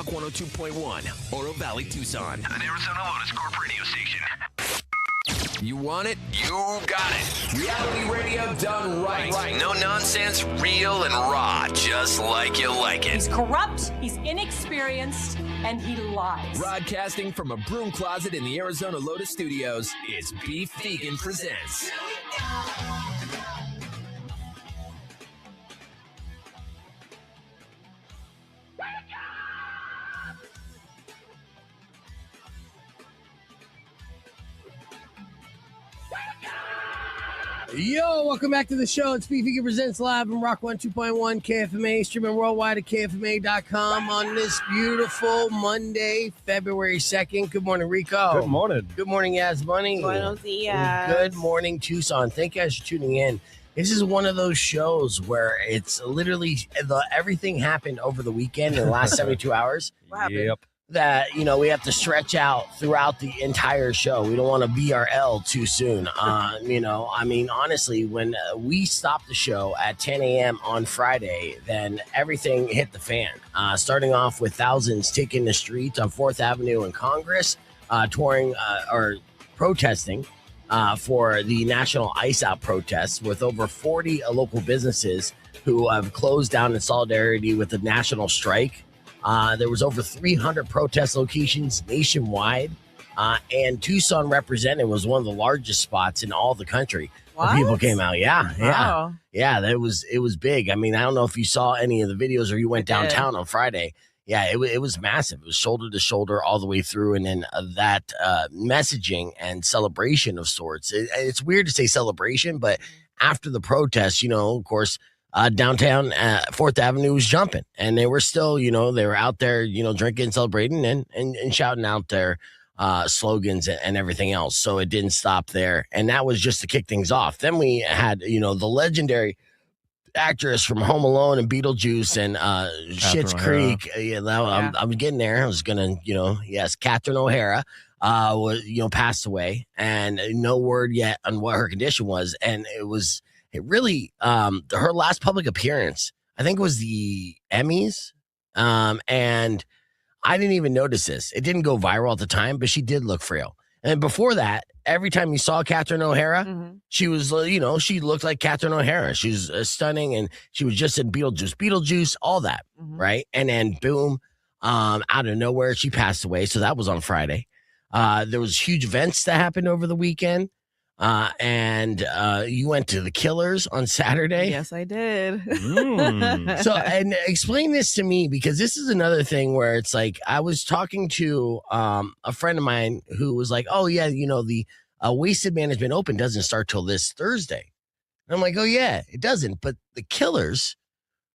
Rock 102.1, Oro Valley, Tucson. An Arizona Lotus Corp radio station. You want it? You got it. Reality radio done right. No nonsense, real and raw, just like you like it. He's corrupt, he's inexperienced, and he lies. Broadcasting from a broom closet in the Arizona Lotus Studios, it's Beef Vegan Presents. Yo, welcome back to the show. It's Beef Vegan Presents live on Rock 102.1 KFMA, streaming worldwide at KFMA.com on this beautiful Monday, February 2nd. Good morning, Rico. Good morning. Good morning, Yas Money. Buenos dias. Good morning, Tucson. Thank you guys for tuning in. This is one of those shows where it's literally everything happened over the weekend in the last 72 hours. What happened? Yep. That, you know, we have to stretch out throughout the entire show. We don't want to BRL too soon. Honestly, when we stopped the show at 10 a.m. on Friday, then everything hit the fan. Starting off with thousands taking the streets on 4th Avenue and Congress, touring or protesting for the National Ice Out protests, with over 40 local businesses who have closed down in solidarity with the national strike. There was over 300 protest locations nationwide, and Tucson represented was one of the largest spots in all the country. What? People came out. Wow. Yeah. It was big. I mean, I don't know if you saw any of the videos or you went downtown on Friday. Yeah, it was massive. It was shoulder to shoulder all the way through, and then that messaging and celebration of sorts. It's weird to say celebration, but after the protest, of course. Downtown 4th Avenue was jumping, and they were still, they were out there, drinking, celebrating, and shouting out their slogans and everything else. So it didn't stop there. And that was just to kick things off. Then we had, the legendary actress from Home Alone and Beetlejuice and Schitt's Creek. I'm getting there. I was going to, Catherine O'Hara passed away, and no word yet on what her condition was. And it really, her last public appearance, I think, was the Emmys. And I didn't even notice this. It didn't go viral at the time, but she did look frail. And before that, every time you saw Catherine O'Hara, she was, she looked like Catherine O'Hara. She was stunning, and she was just in Beetlejuice, all that, right? And then boom, out of nowhere, she passed away. So that was on Friday. There was huge events that happened over the weekend. And you went to the Killers on Saturday. Yes, I did. So, and explain this to me, because this is another thing where it's like, I was talking to a friend of mine who was like, oh yeah, the Wasted Management Open doesn't start till this Thursday. And I'm like, oh yeah, it doesn't. But the Killers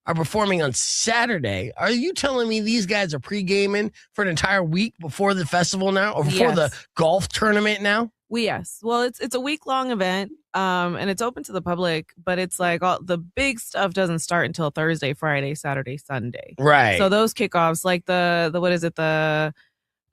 are performing on Saturday. Are you telling me these guys are pre-gaming for an entire week before the festival now, or before the golf tournament now? Yes. Well, it's a week-long event, and it's open to the public, but it's like all the big stuff doesn't start until Thursday, Friday, Saturday, Sunday. Right. So those kickoffs, like the what is it, the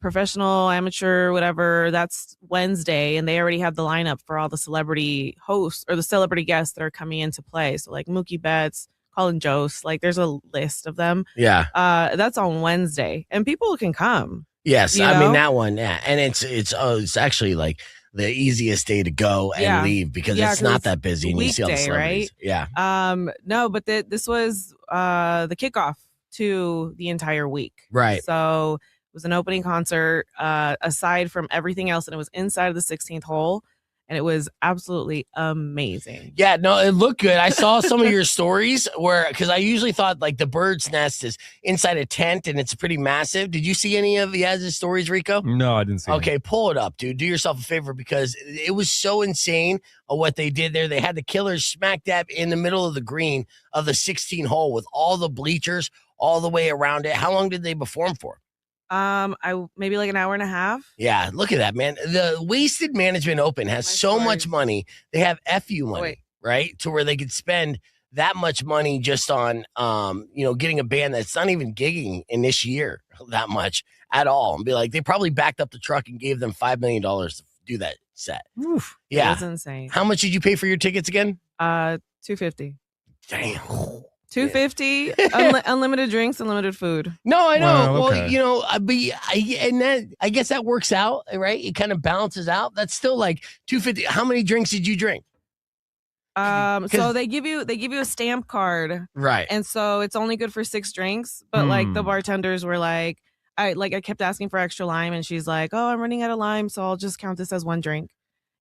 professional, amateur, whatever, that's Wednesday, and they already have the lineup for all the celebrity hosts or the celebrity guests that are coming into play. So like Mookie Betts, Colin Jost, like there's a list of them. Yeah. That's on Wednesday, and people can come. Yes, I mean that one, yeah, and it's actually like the easiest day to go and leave, because it's not that busy and you see all the celebrities. Right? Yeah. No, but this was the kickoff to the entire week. Right. So it was an opening concert, aside from everything else, and it was inside of the 16th hole. And it was absolutely amazing. Yeah, no, it looked good. I saw some of your stories because I usually thought like the bird's nest is inside a tent and it's pretty massive. Did you see any of Yaz's stories, Rico? No, I didn't see Okay, pull it up, dude. Do yourself a favor, because it was so insane what they did there. They had the Killers smack dab in the middle of the green of the 16 hole with all the bleachers all the way around it. How long did they perform for? Maybe like an hour and a half. Yeah, look at that, man. The Wasted Management Open has so much money. They have FU money, right? To where they could spend that much money just on, getting a band that's not even gigging in this year that much at all. And be like, they probably backed up the truck and gave them $5 million to do that set. Oof, yeah. That's insane. How much did you pay for your tickets again? $250. Damn. $250, unlimited drinks, unlimited food. No, I know. Well, Well, okay. you know, I guess that works out, right? It kind of balances out. That's still like $250. How many drinks did you drink? So they give you a stamp card, Right. and so it's only good for 6 drinks. But like the bartenders were like, I kept asking for extra lime, and she's like, "Oh, I'm running out of lime, so I'll just count this as 1 drink."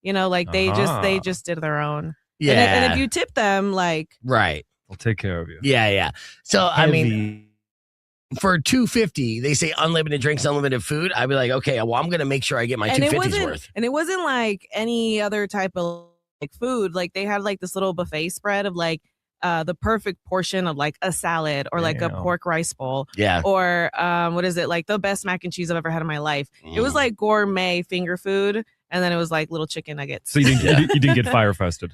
You know, like they just did their own. Yeah. And if you tip them, like Right. I'll take care of you. Yeah. So I mean, Heavy. for $250, they say unlimited drinks, unlimited food. I'd be like, okay, well, I'm gonna make sure I get my $250's worth. And it wasn't like any other type of like food. Like they had like this little buffet spread of like the perfect portion of like a salad or like a pork rice bowl. Yeah. Or what is it? Like the best mac and cheese I've ever had in my life. It was like gourmet finger food, and then it was like little chicken nuggets. So you didn't get fire fested.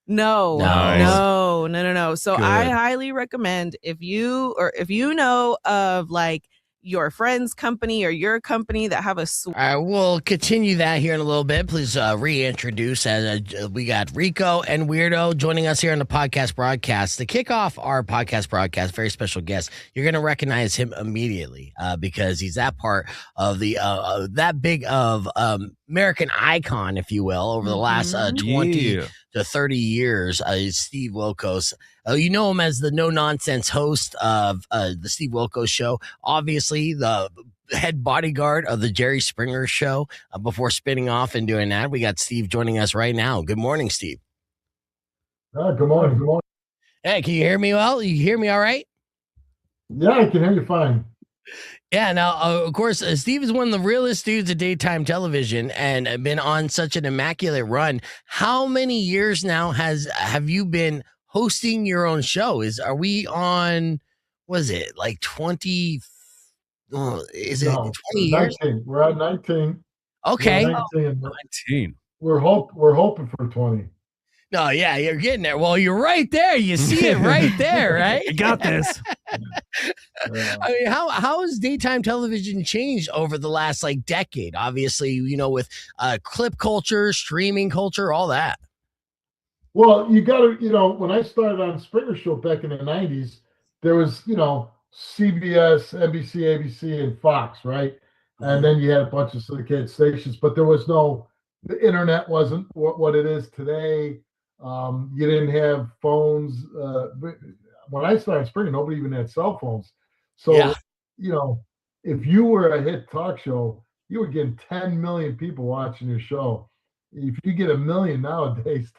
No. So Good. I highly recommend if you know of like your friend's company or your company that have a All right, we'll continue that here in a little bit. Please reintroduce. We got Rico and Weirdo joining us here on the podcast broadcast. To kick off our podcast broadcast, very special guest. You're going to recognize him immediately because he's that part of the that big of American icon, if you will, over the last 20 to 30 years. Is Steve Wilkos. You know him as the no-nonsense host of the Steve Wilkos Show. Obviously, the head bodyguard of the Jerry Springer Show before spinning off and doing that. We got Steve joining us right now. Good morning, Steve. Good morning. Good morning. Hey, can you hear me well? You hear me all right? Yeah, I can hear you fine. Yeah, now, of course, Steve is one of the realest dudes of daytime television and been on such an immaculate run. How many years now have you been hosting your own show? Are we on, was it like 20? Is it 20 years? 19. We're at 19. Okay. 19. We're hoping for 20. No, yeah, you're getting there. Well, you're right there. You see it right there, right? You got this. I mean, how has daytime television changed over the last like decade? Obviously, you know, with clip culture, streaming culture, all that. Well, you got to, when I started on Springer Show back in the 90s, there was, CBS, NBC, ABC, and Fox, right? And then you had a bunch of syndicated stations, but there was the internet wasn't what it is today. You didn't have phones. When I started Springer, nobody even had cell phones. So, if you were a hit talk show, you were getting 10 million people watching your show. If you get 1 million nowadays,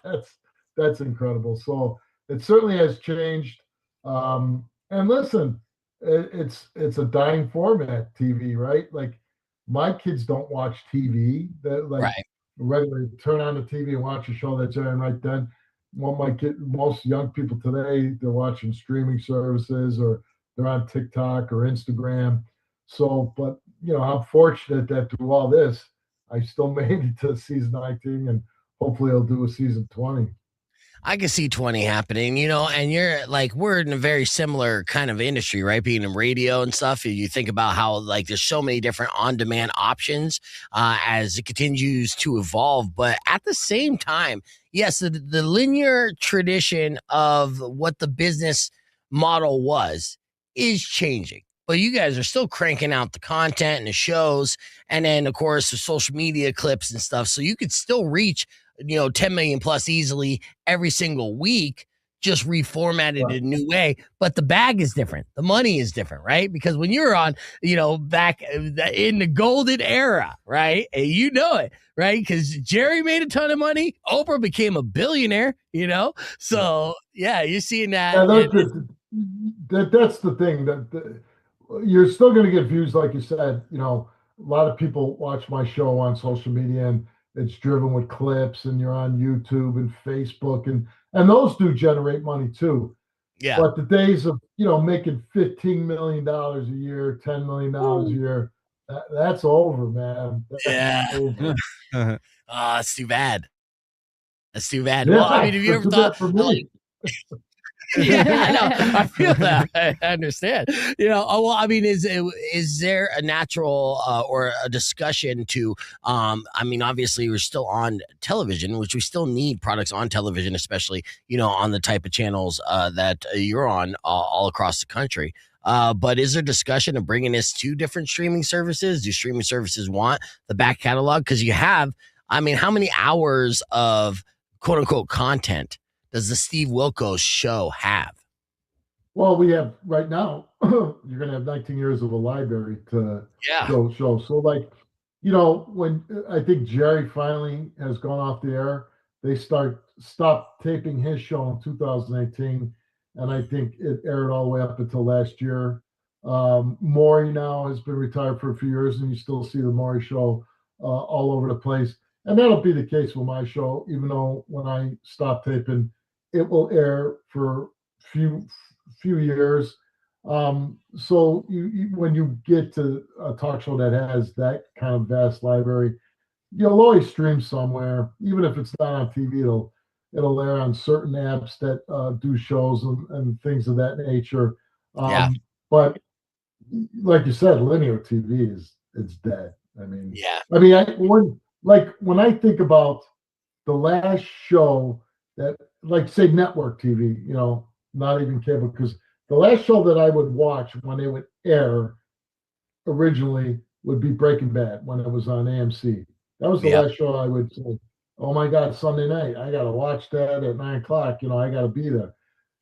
that's incredible. So it certainly has changed. And listen, it's a dying format, TV, right? Like my kids don't watch TV. Regularly turn on the TV and watch a show that's airing right then. Most young people today, they're watching streaming services or they're on TikTok or Instagram. So, but I'm fortunate that through all this, I still made it to season 19, and hopefully I'll do a season 20. I can see 20 happening, and you're like, we're in a very similar kind of industry, right? Being in radio and stuff. You think about how like there's so many different on-demand options as it continues to evolve. But at the same time, yes, the linear tradition of what the business model was is changing. But you guys are still cranking out the content and the shows. And then, of course, the social media clips and stuff. So you could still reach 10 million plus easily every single week, just reformatted in a new way. But the bag is different. The money is different, right? Because when you're on, back in the golden era, right? And you know it, right? Because Jerry made a ton of money. Oprah became a billionaire, So, yeah, you're seeing that. Yeah, that's the thing. That you're still going to get views, like you said. A lot of people watch my show on social media, and it's driven with clips, and you're on YouTube and Facebook, and those do generate money too. Yeah. But the days of making $15 million a year, $10 million a year, that's over, man. That's over. It's too bad. That's too bad. Yeah, well, I mean, have you ever thought? Yeah, I know. I feel that. I understand. Well, I mean, is there a natural or a discussion to? I mean, obviously, we're still on television, which we still need products on television, especially on the type of channels that you're on all across the country. But is there discussion of bringing this to different streaming services? Do streaming services want the back catalog? Because you have, I mean, how many hours of quote unquote content does the Steve Wilkos show have? Well, we have right now, you're going to have 19 years of a library to show. So, like, when I think Jerry finally has gone off the air, they stopped taping his show in 2018. And I think it aired all the way up until last year. Maury now has been retired for a few years, and you still see the Maury show all over the place. And that'll be the case with my show, even though when I stop taping, it will air for few years. So when you get to a talk show that has that kind of vast library, you'll always stream somewhere, even if it's not on TV. It'll air on certain apps that do shows and things of that nature. But like you said, linear TV it's dead. I mean, when I think about the last show that, like, say, network TV, not even cable, because the last show that I would watch when it would air originally would be Breaking Bad when it was on AMC. That was the last show I would say, oh my God, Sunday night, I got to watch that at 9 o'clock. I got to be there.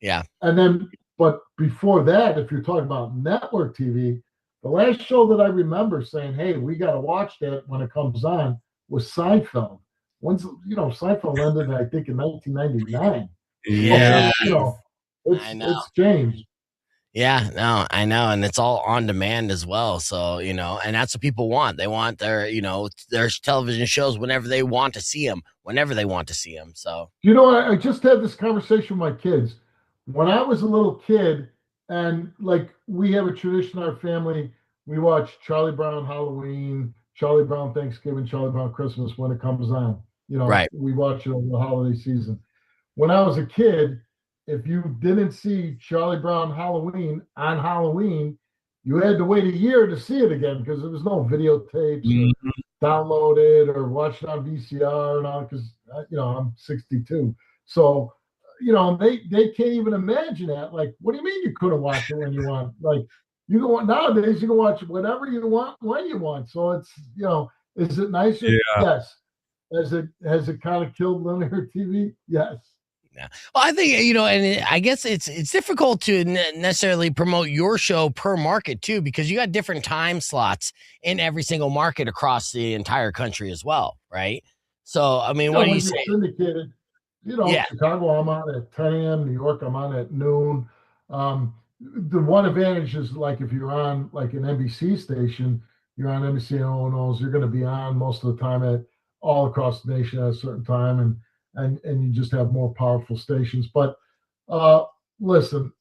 Yeah. And then, but before that, if you're talking about network TV, the last show that I remember saying, hey, we got to watch that when it comes on was Seinfeld. Seinfeld ended, I think, in 1999. Yeah. It's changed. Yeah, no, I know. And it's all on demand as well. So, and that's what people want. They want their television shows whenever they want to see them, So, I just had this conversation with my kids. When I was a little kid, and like we have a tradition in our family, we watch Charlie Brown Halloween, Charlie Brown Thanksgiving, Charlie Brown Christmas when it comes on. Right. We watch it over the holiday season. When I was a kid, if you didn't see Charlie Brown Halloween on Halloween, you had to wait a year to see it again because there was no videotapes, or download it or watch it on VCR and all. Because I'm 62, so they can't even imagine that. Like, what do you mean you couldn't watch it when you want? Like, you can nowadays you can watch whatever you want when you want. So it's is it nicer? Yeah. Yes. Has it kind of killed linear TV? Yes. Yeah. Well, I think, and I guess it's difficult to necessarily promote your show per market too, because you got different time slots in every single market across the entire country as well. Right. So, I mean, what do you say? Syndicated, Chicago, I'm on at 10 a.m. New York, I'm on at noon. The one advantage is, like, if you're on like an NBC station, you're on NBC and O&Os, you're going to be on most of the time at all across the nation at a certain time. And you just have more powerful stations. But listen,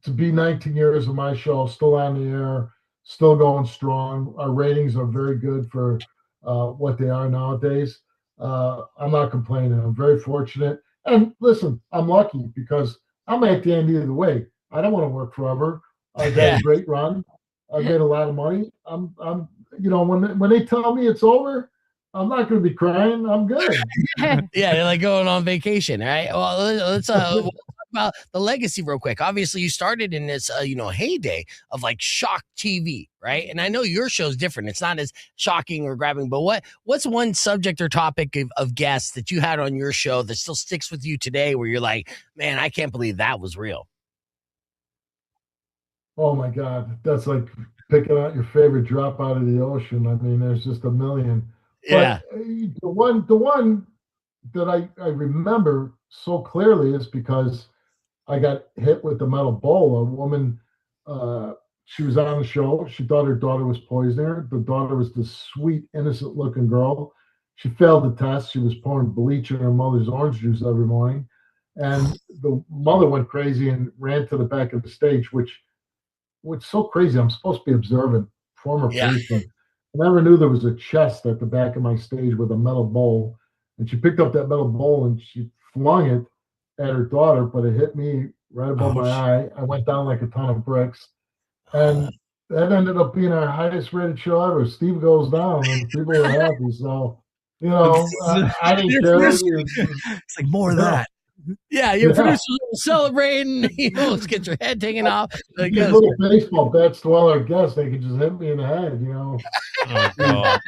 to be 19 years of my show, still on the air, still going strong. Our ratings are very good for what they are nowadays. I'm not complaining. I'm very fortunate. And listen, I'm lucky because I'm at the end of the way. I don't want to work forever. I've had a great run. I've made a lot of money. I'm when they tell me it's over, I'm not going to be crying. I'm good. Yeah, they're like going on vacation, right? Well, let's we'll talk about the legacy real quick. Obviously, you started in this, heyday of like shock TV, right? And I know your show's different. It's not as shocking or grabbing, but what's one subject or topic of guests that you had on your show that still sticks with you today, where you're like, man, I can't believe that was real? Oh my God, that's like picking out your favorite drop out of the ocean. I mean, there's just a million. Yeah. But the one that I remember so clearly is because I got hit with the metal bowl. A woman, she was on the show. She thought her daughter was poisoning her. The daughter was this sweet, innocent-looking girl. She failed the test. She was pouring bleach in her mother's orange juice every morning. And the mother went crazy and ran to the back of the stage, which so crazy. I'm supposed to be observant, former policeman. I never knew there was a chest at the back of my stage with a metal bowl. And she picked up that metal bowl and she flung it at her daughter, but it hit me right above my eye. I went down like a ton of bricks. And that ended up being our highest rated show ever. Steve goes down, and people were happy. So, I didn't care. It's like more of that. Yeah, your producers were celebrating. Let's get your head taken off. These little baseball bats to all our guests, they could just hit me in the head, Oh, God.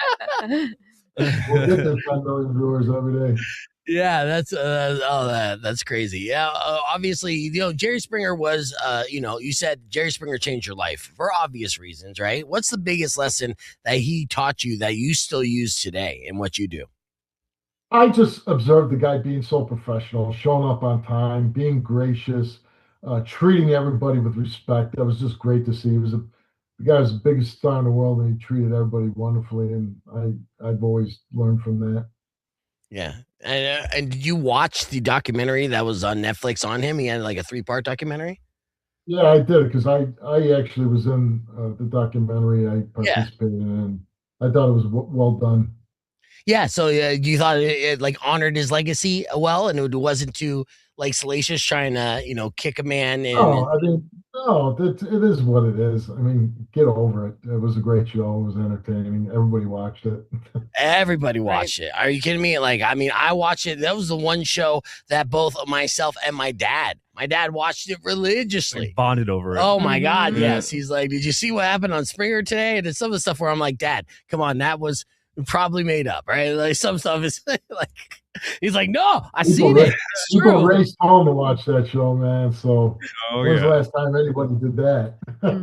We'll get to 10 million viewers every day. Yeah, that's crazy. Yeah, obviously, Jerry Springer was, you said Jerry Springer changed your life for obvious reasons, right? What's the biggest lesson that he taught you that you still use today in what you do? I just observed the guy being so professional, showing up on time, being gracious, treating everybody with respect. That was just great to see. The guy was the biggest star in the world, and he treated everybody wonderfully. And I've always learned from that. Yeah. And did you watch the documentary that was on Netflix on him? He had like a 3-part documentary. Yeah, I did, because I actually was in the documentary. I participated in, and I thought it was well done. Yeah, so you thought it like honored his legacy well, and it wasn't too like salacious trying to kick a man. It is what it is. I mean, get over it. It was a great show. It was entertaining. Everybody watched it. Everybody watched it. Are you kidding me? Like, I mean, I watched it. That was the one show that both myself and my dad watched it religiously. They bonded over it. Oh my God, yes. He's like, did you see what happened on Springer today? And it's some of the stuff where I'm like, Dad, come on, that was probably made up, right? Like some stuff is like, he's like, no, I seen it. It's true. People raced home to watch that show, man. So when's the last time anybody did that?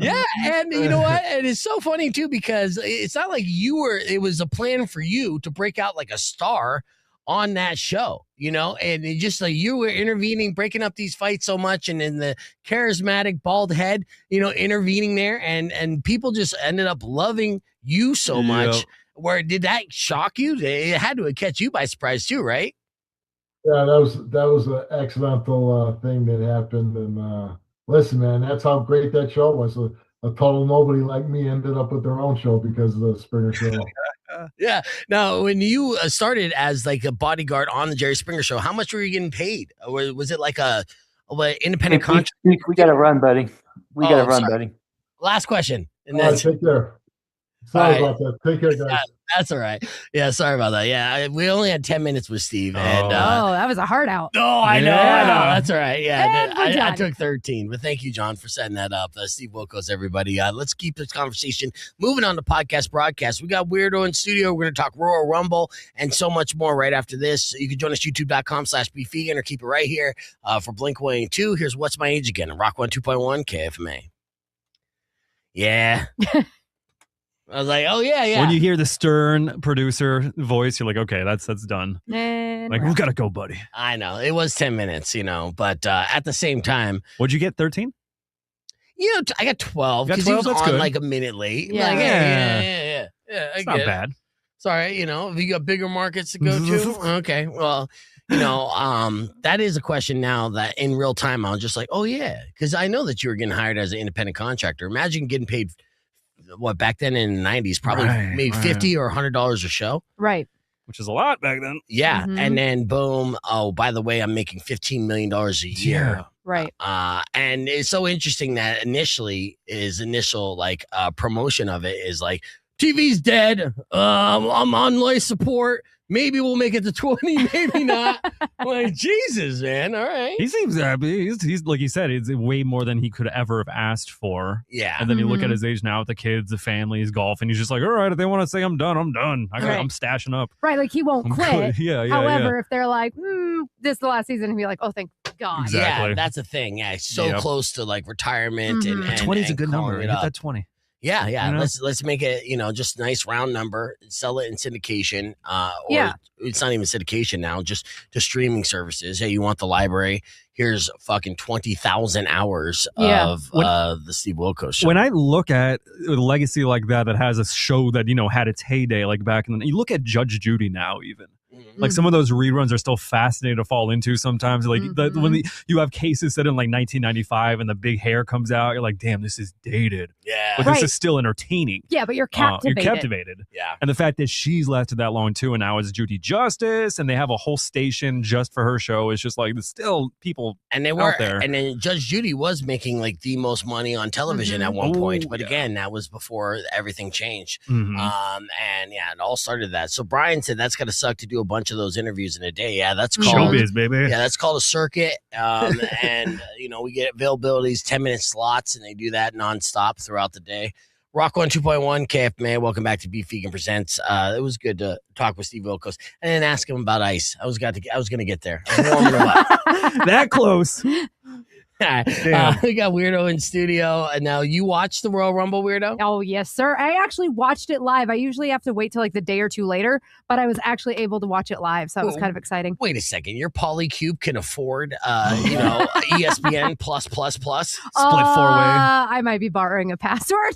Yeah, and you know what? And it's so funny too, because it's not like it was a plan for you to break out like a star on that show, and it just like you were intervening, breaking up these fights so much, and then the charismatic bald head, intervening there, and people just ended up loving you so much. Where did that shock you? It had to catch you by surprise too, right? Yeah, that was an accidental thing that happened. And listen, man, that's how great that show was. A total nobody like me ended up with their own show because of the Springer Show. Yeah. Now, when you started as like a bodyguard on the Jerry Springer Show, how much were you getting paid? Or was it like a independent contract? We got to run, buddy. We got to run, buddy. Last question. And that's take care. Sorry about that. Take care, guys. That's all right. Yeah, sorry about that. Yeah, we only had 10 minutes with Steve. And, that was a hard out. Oh, I know. That's all right. Yeah, I took 13. But thank you, John, for setting that up. Steve Wilkos, everybody. Let's keep this conversation moving on to podcast broadcast. We got Weirdo in studio. We're going to talk Royal Rumble and so much more right after this. You can join us, youtube.com/BeFegan, or keep it right here for Blink-182. Here's What's My Age Again on Rock 102.1 KFMA. Yeah. I was like, oh, yeah. When you hear the stern producer voice, you're like, okay, that's done. And like, we got to go, buddy. I know. It was 10 minutes, but at the same time. What'd you get, 13? I got 12. You got 12? He was that's on good. like a minute late. Yeah. Like, yeah. It's not bad. Sorry, if you got bigger markets to go to. Okay, well, that is a question now that in real time, I'm just like, oh, yeah. Because I know that you were getting hired as an independent contractor. Imagine getting paid back then in the 90s, probably maybe $50 or $100 a show. Right. Which is a lot back then. Yeah. Mm-hmm. And then boom. Oh, by the way, I'm making $15 million a year. Yeah. Right. And it's so interesting that initial like promotion of it is like, TV's dead. I'm on life support. Maybe we'll make it to 20, maybe not. I'm like, Jesus, man. All right. He seems he's like you said, it's way more than he could ever have asked for. Yeah. And then you look at his age now with the kids, the family, his golf, and he's just like, all right, if they want to say I'm done, I'm done. I'm stashing up. Right, like he won't quit. Yeah. However, if they're like, this is the last season, he'll be like, oh, thank God. Exactly. Yeah, that's the thing. Yeah, it's so close to like retirement and 20 is a good number. Hit that 20. Yeah. You know? Let's make it, just a nice round number. Sell it in syndication. It's not even syndication now, just to streaming services. Hey, you want the library? Here's fucking 20,000 hours of the Steve Wilkos show. When I look at a legacy like that has a show that, had its heyday like back in the, you look at Judge Judy now even. Like some of those reruns are still fascinating to fall into sometimes. Like when you have cases set in like 1995 and the big hair comes out, you're like, damn, this is dated. Yeah. But this is still entertaining. Yeah, but you're captivated. You're captivated. Yeah. And the fact that she's lasted that long too, and now is Judy Justice, and they have a whole station just for her show. It's just like there's still people and they were out there. And then Judge Judy was making like the most money on television at one point. But again, that was before everything changed. And yeah, it all started that. So Brian said that's gotta suck to do a bunch of those interviews in a day. Yeah, that's called showbiz, baby. Yeah, that's called a circuit. And we get availabilities, 10-minute slots, and they do that nonstop throughout the day. Rock 102.1 KFMA. Welcome back to Beef Vegan Presents. It was good to talk with Steve Wilkos and then ask him about ice. I was going to get there. I was warming him up. That close. We got Weirdo in studio. And now you watched the Royal Rumble, Weirdo? Oh, yes, sir. I actually watched it live. I usually have to wait till like the day or two later, but I was actually able to watch it live. So that was kind of exciting. Wait a second. Your Polycube can afford, ESPN plus. Split 4-way. I might be borrowing a password.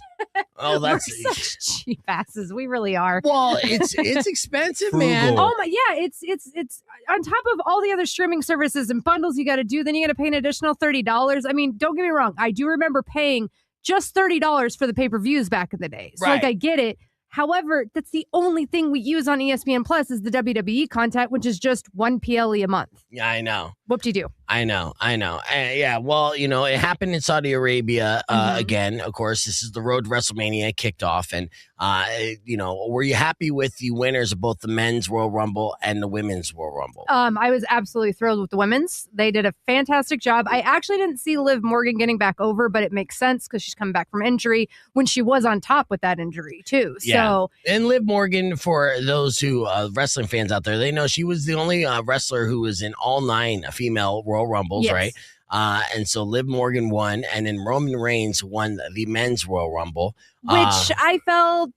Oh, that's We're such cheap asses. We really are. Well, it's expensive, man. Frugal. Oh my, yeah, it's on top of all the other streaming services and bundles you got to do. Then you got to pay an additional $30. I mean, don't get me wrong. I do remember paying just $30 for the pay-per-views back in the day. So like I get it. However, that's the only thing we use on ESPN Plus is the WWE content, which is just one PLE a month. Yeah, I know. Whoop-de-doo. I know. Yeah, well, it happened in Saudi Arabia again. Of course, this is the road to WrestleMania kicked off. And, were you happy with the winners of both the men's Royal Rumble and the women's Royal Rumble? I was absolutely thrilled with the women's. They did a fantastic job. I actually didn't see Liv Morgan getting back over, but it makes sense because she's coming back from injury when she was on top with that injury, too. Yeah. So, and Liv Morgan, for those who wrestling fans out there, they know she was the only wrestler who was in all 9 female Royal Rumbles, right? And so Liv Morgan won, and then Roman Reigns won the men's Royal Rumble. Which I felt,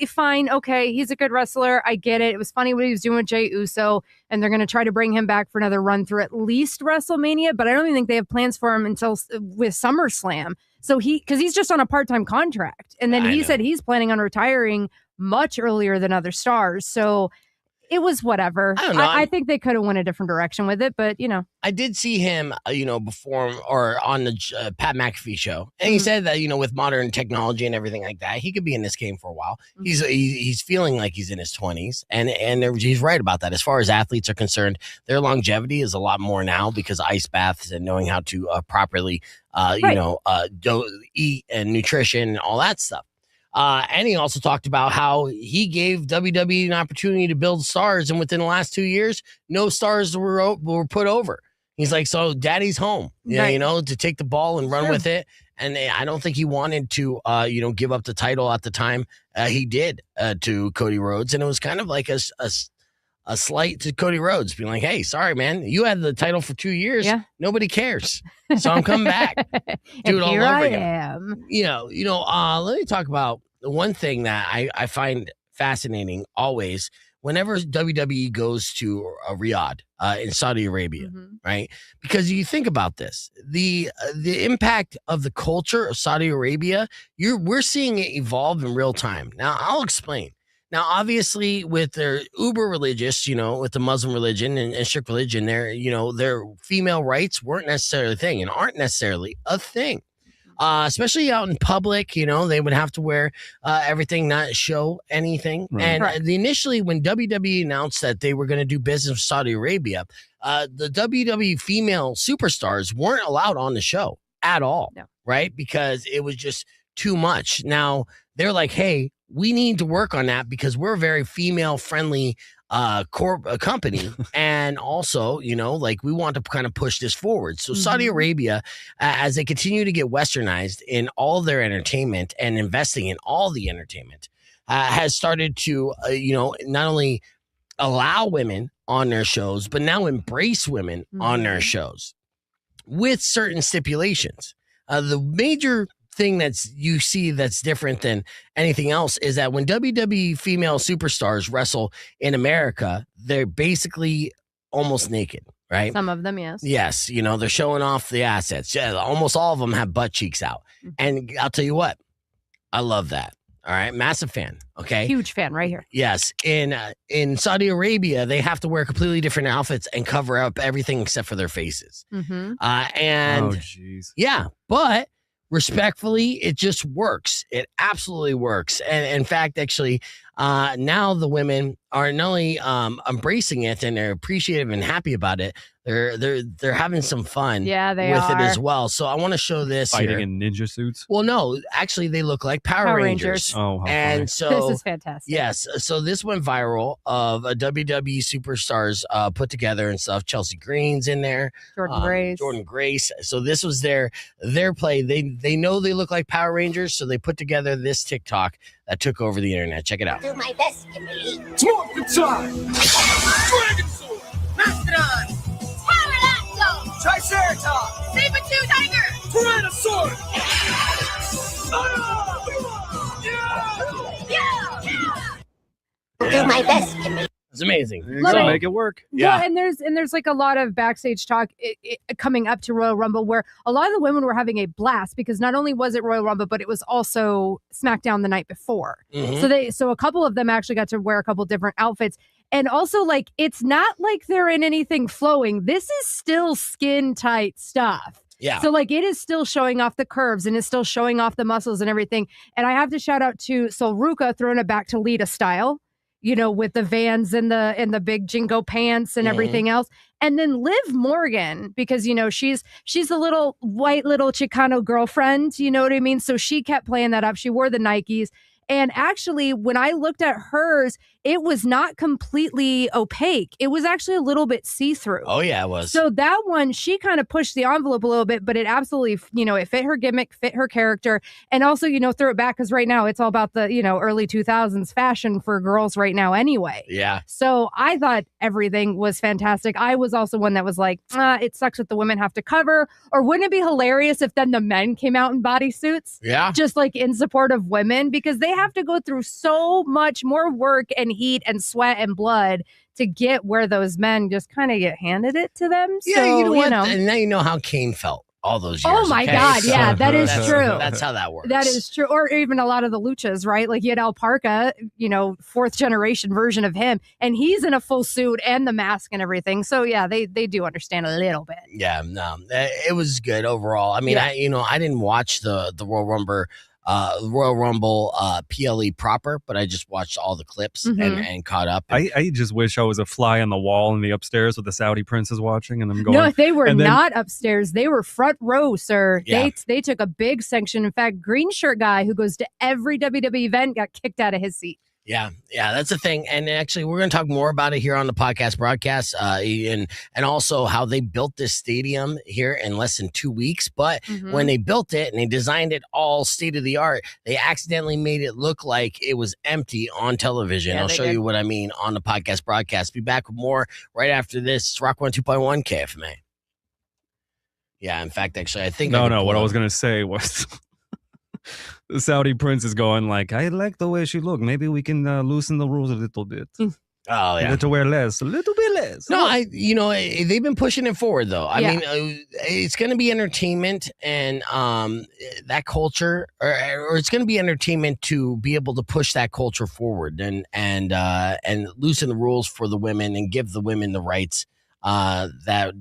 fine, okay, he's a good wrestler. I get it. It was funny what he was doing with Jey Uso, and they're going to try to bring him back for another run through at least WrestleMania, but I don't even think they have plans for him until with SummerSlam. So because he's just on a part-time contract. And then he said he's planning on retiring much earlier than other stars. So it was whatever. I don't know. I think they could have went a different direction with it, but I did see him, before or on the Pat McAfee show, and he said that with modern technology and everything like that, he could be in this game for a while. He's feeling like he's in his 20s, and he's right about that. As far as athletes are concerned, their longevity is a lot more now because ice baths and knowing how to properly, eat and nutrition and all that stuff. And he also talked about how he gave WWE an opportunity to build stars, and within the last 2 years, no stars were put over. He's like, so daddy's home, to take the ball and run with it. And I don't think he wanted to, give up the title at the time. He did to Cody Rhodes, and it was kind of like a slight to Cody Rhodes, being like, hey, sorry, man, you had the title for 2 years. Yeah. Nobody cares. So I'm coming back. Do it all over again. Let me talk about the one thing that I find fascinating always whenever WWE goes to Riyadh in Saudi Arabia, right? Because you think about this, the impact of the culture of Saudi Arabia, we're seeing it evolve in real time. Now, I'll explain. Now, obviously, with their uber religious, with the Muslim religion and strict religion, their female rights weren't necessarily a thing and aren't necessarily a thing. Especially out in public, they would have to wear everything, not show anything. Right. And initially, when WWE announced that they were going to do business with Saudi Arabia, the WWE female superstars weren't allowed on the show at all, right? Because it was just too much. Now, they're like, hey, we need to work on that because we're a very female-friendly company. And also, we want to kind of push this forward. So Saudi Arabia, as they continue to get westernized in all their entertainment and investing in all the entertainment, has started to, not only allow women on their shows, but now embrace women on their shows with certain stipulations. The major thing that's different than anything else is that when WWE female superstars wrestle in America, they're basically almost naked, right? Some of them, yes. Yes, they're showing off the assets. Yeah, almost all of them have butt cheeks out. And I'll tell you what, I love that. All right, massive fan. Okay, Huge fan right here. yes. In Saudi Arabia, they have to wear completely different outfits and cover up everything except for their faces. Mm-hmm. And Oh, jeez. yeah, but respectfully, it just works. It absolutely works. And in fact, actually, now the women are not only embracing it and they're appreciative and happy about it. They're having some fun Yeah, they with are. it as well. So I want to show this Fighting here. in ninja suits. Well, no, actually, they look like Power Power Rangers. Rangers. Oh, how And funny. so This is fantastic. yes, so this went viral of a WWE superstars put together and stuff. Chelsea Green's in there, Jordan Grace. So this was their play. They know they look like Power Rangers, so they put together this TikTok that took over the internet. Check it out. Do my best, Kimberly. Morphin time! Dragon Sword! Mastodon! Pterodactyl! Triceratops! Saber-tooth tiger! Tyrannosaurus! Do my best, Kimberly. It's amazing. You Love gotta it. make it work. Yeah. Well, and there's like a lot of backstage talk coming up to Royal Rumble where a lot of the women were having a blast because not only was it Royal Rumble, but it was also SmackDown the night before. Mhm. So a couple of them actually got to wear a couple different outfits. And also, like, it's not like they're in anything flowing. This is still skin tight stuff. Yeah. So, like, it is still showing off the curves and it's still showing off the muscles and everything. And I have to shout out to Ruka throwing it back to Lita style, you know, with the Vans and the big jingo pants and everything else. And then Liv Morgan, because, you know, she's the little white little Chicano girlfriend, you know what I mean? So she kept playing that up. She wore the Nikes. And actually, when I looked at hers, it was not completely opaque. It was actually a little bit see-through. Oh, yeah, it was. So that one, she kind of pushed the envelope a little bit, but it absolutely, you know, it fit her gimmick, fit her character, and also, you know, threw it back because right now it's all about the, you know, early 2000s fashion for girls right now anyway. Yeah. So I thought everything was fantastic. I was also one that was like, it sucks that the women have to cover, or wouldn't it be hilarious if then the men came out in bodysuits? Yeah. Just like in support of women, because they have to go through so much more work and heat and sweat and blood to get where those men just kind of get handed it to them. Yeah, So, you know what? And now you know how Kane felt all those years. Oh my okay? God, yeah, that is that's, true. That's how that works. That is true. Or even a lot of the luchas, right? Like you had Al Parca, you know, 4th generation version of him, and he's in a full suit and the mask and everything. So yeah, they do understand a little bit. Yeah, no, it was good overall. I mean, Yeah. I didn't watch the Royal Rumble PLE proper, but I just watched all the clips and caught up. I just wish I was a fly on the wall in the upstairs with the Saudi princes watching and them going. No, they were and then- not upstairs. They were front row, sir. Yeah. They took a big section. In fact, green shirt guy who goes to every WWE event got kicked out of his seat. Yeah, that's the thing. And actually, we're going to talk more about it here on the podcast broadcast and also how they built this stadium here in less than 2 weeks. But when they built it and they designed it all state of the art, they accidentally made it look like it was empty on television. Yeah, I'll they show did. you what I mean on the podcast broadcast. Be back with more right after this. It's Rock 102.1 KFMA. Yeah, in fact, actually, I think No, what I was going to say was the Saudi prince is going like, I like the way she looked. Maybe we can loosen the rules a little bit. Oh, yeah. Let her wear less, a little bit less. No, they've been pushing it forward though. I Yeah. mean, it's going to be entertainment and that culture, or it's going to be entertainment to be able to push that culture forward and loosen the rules for the women and give the women the rights that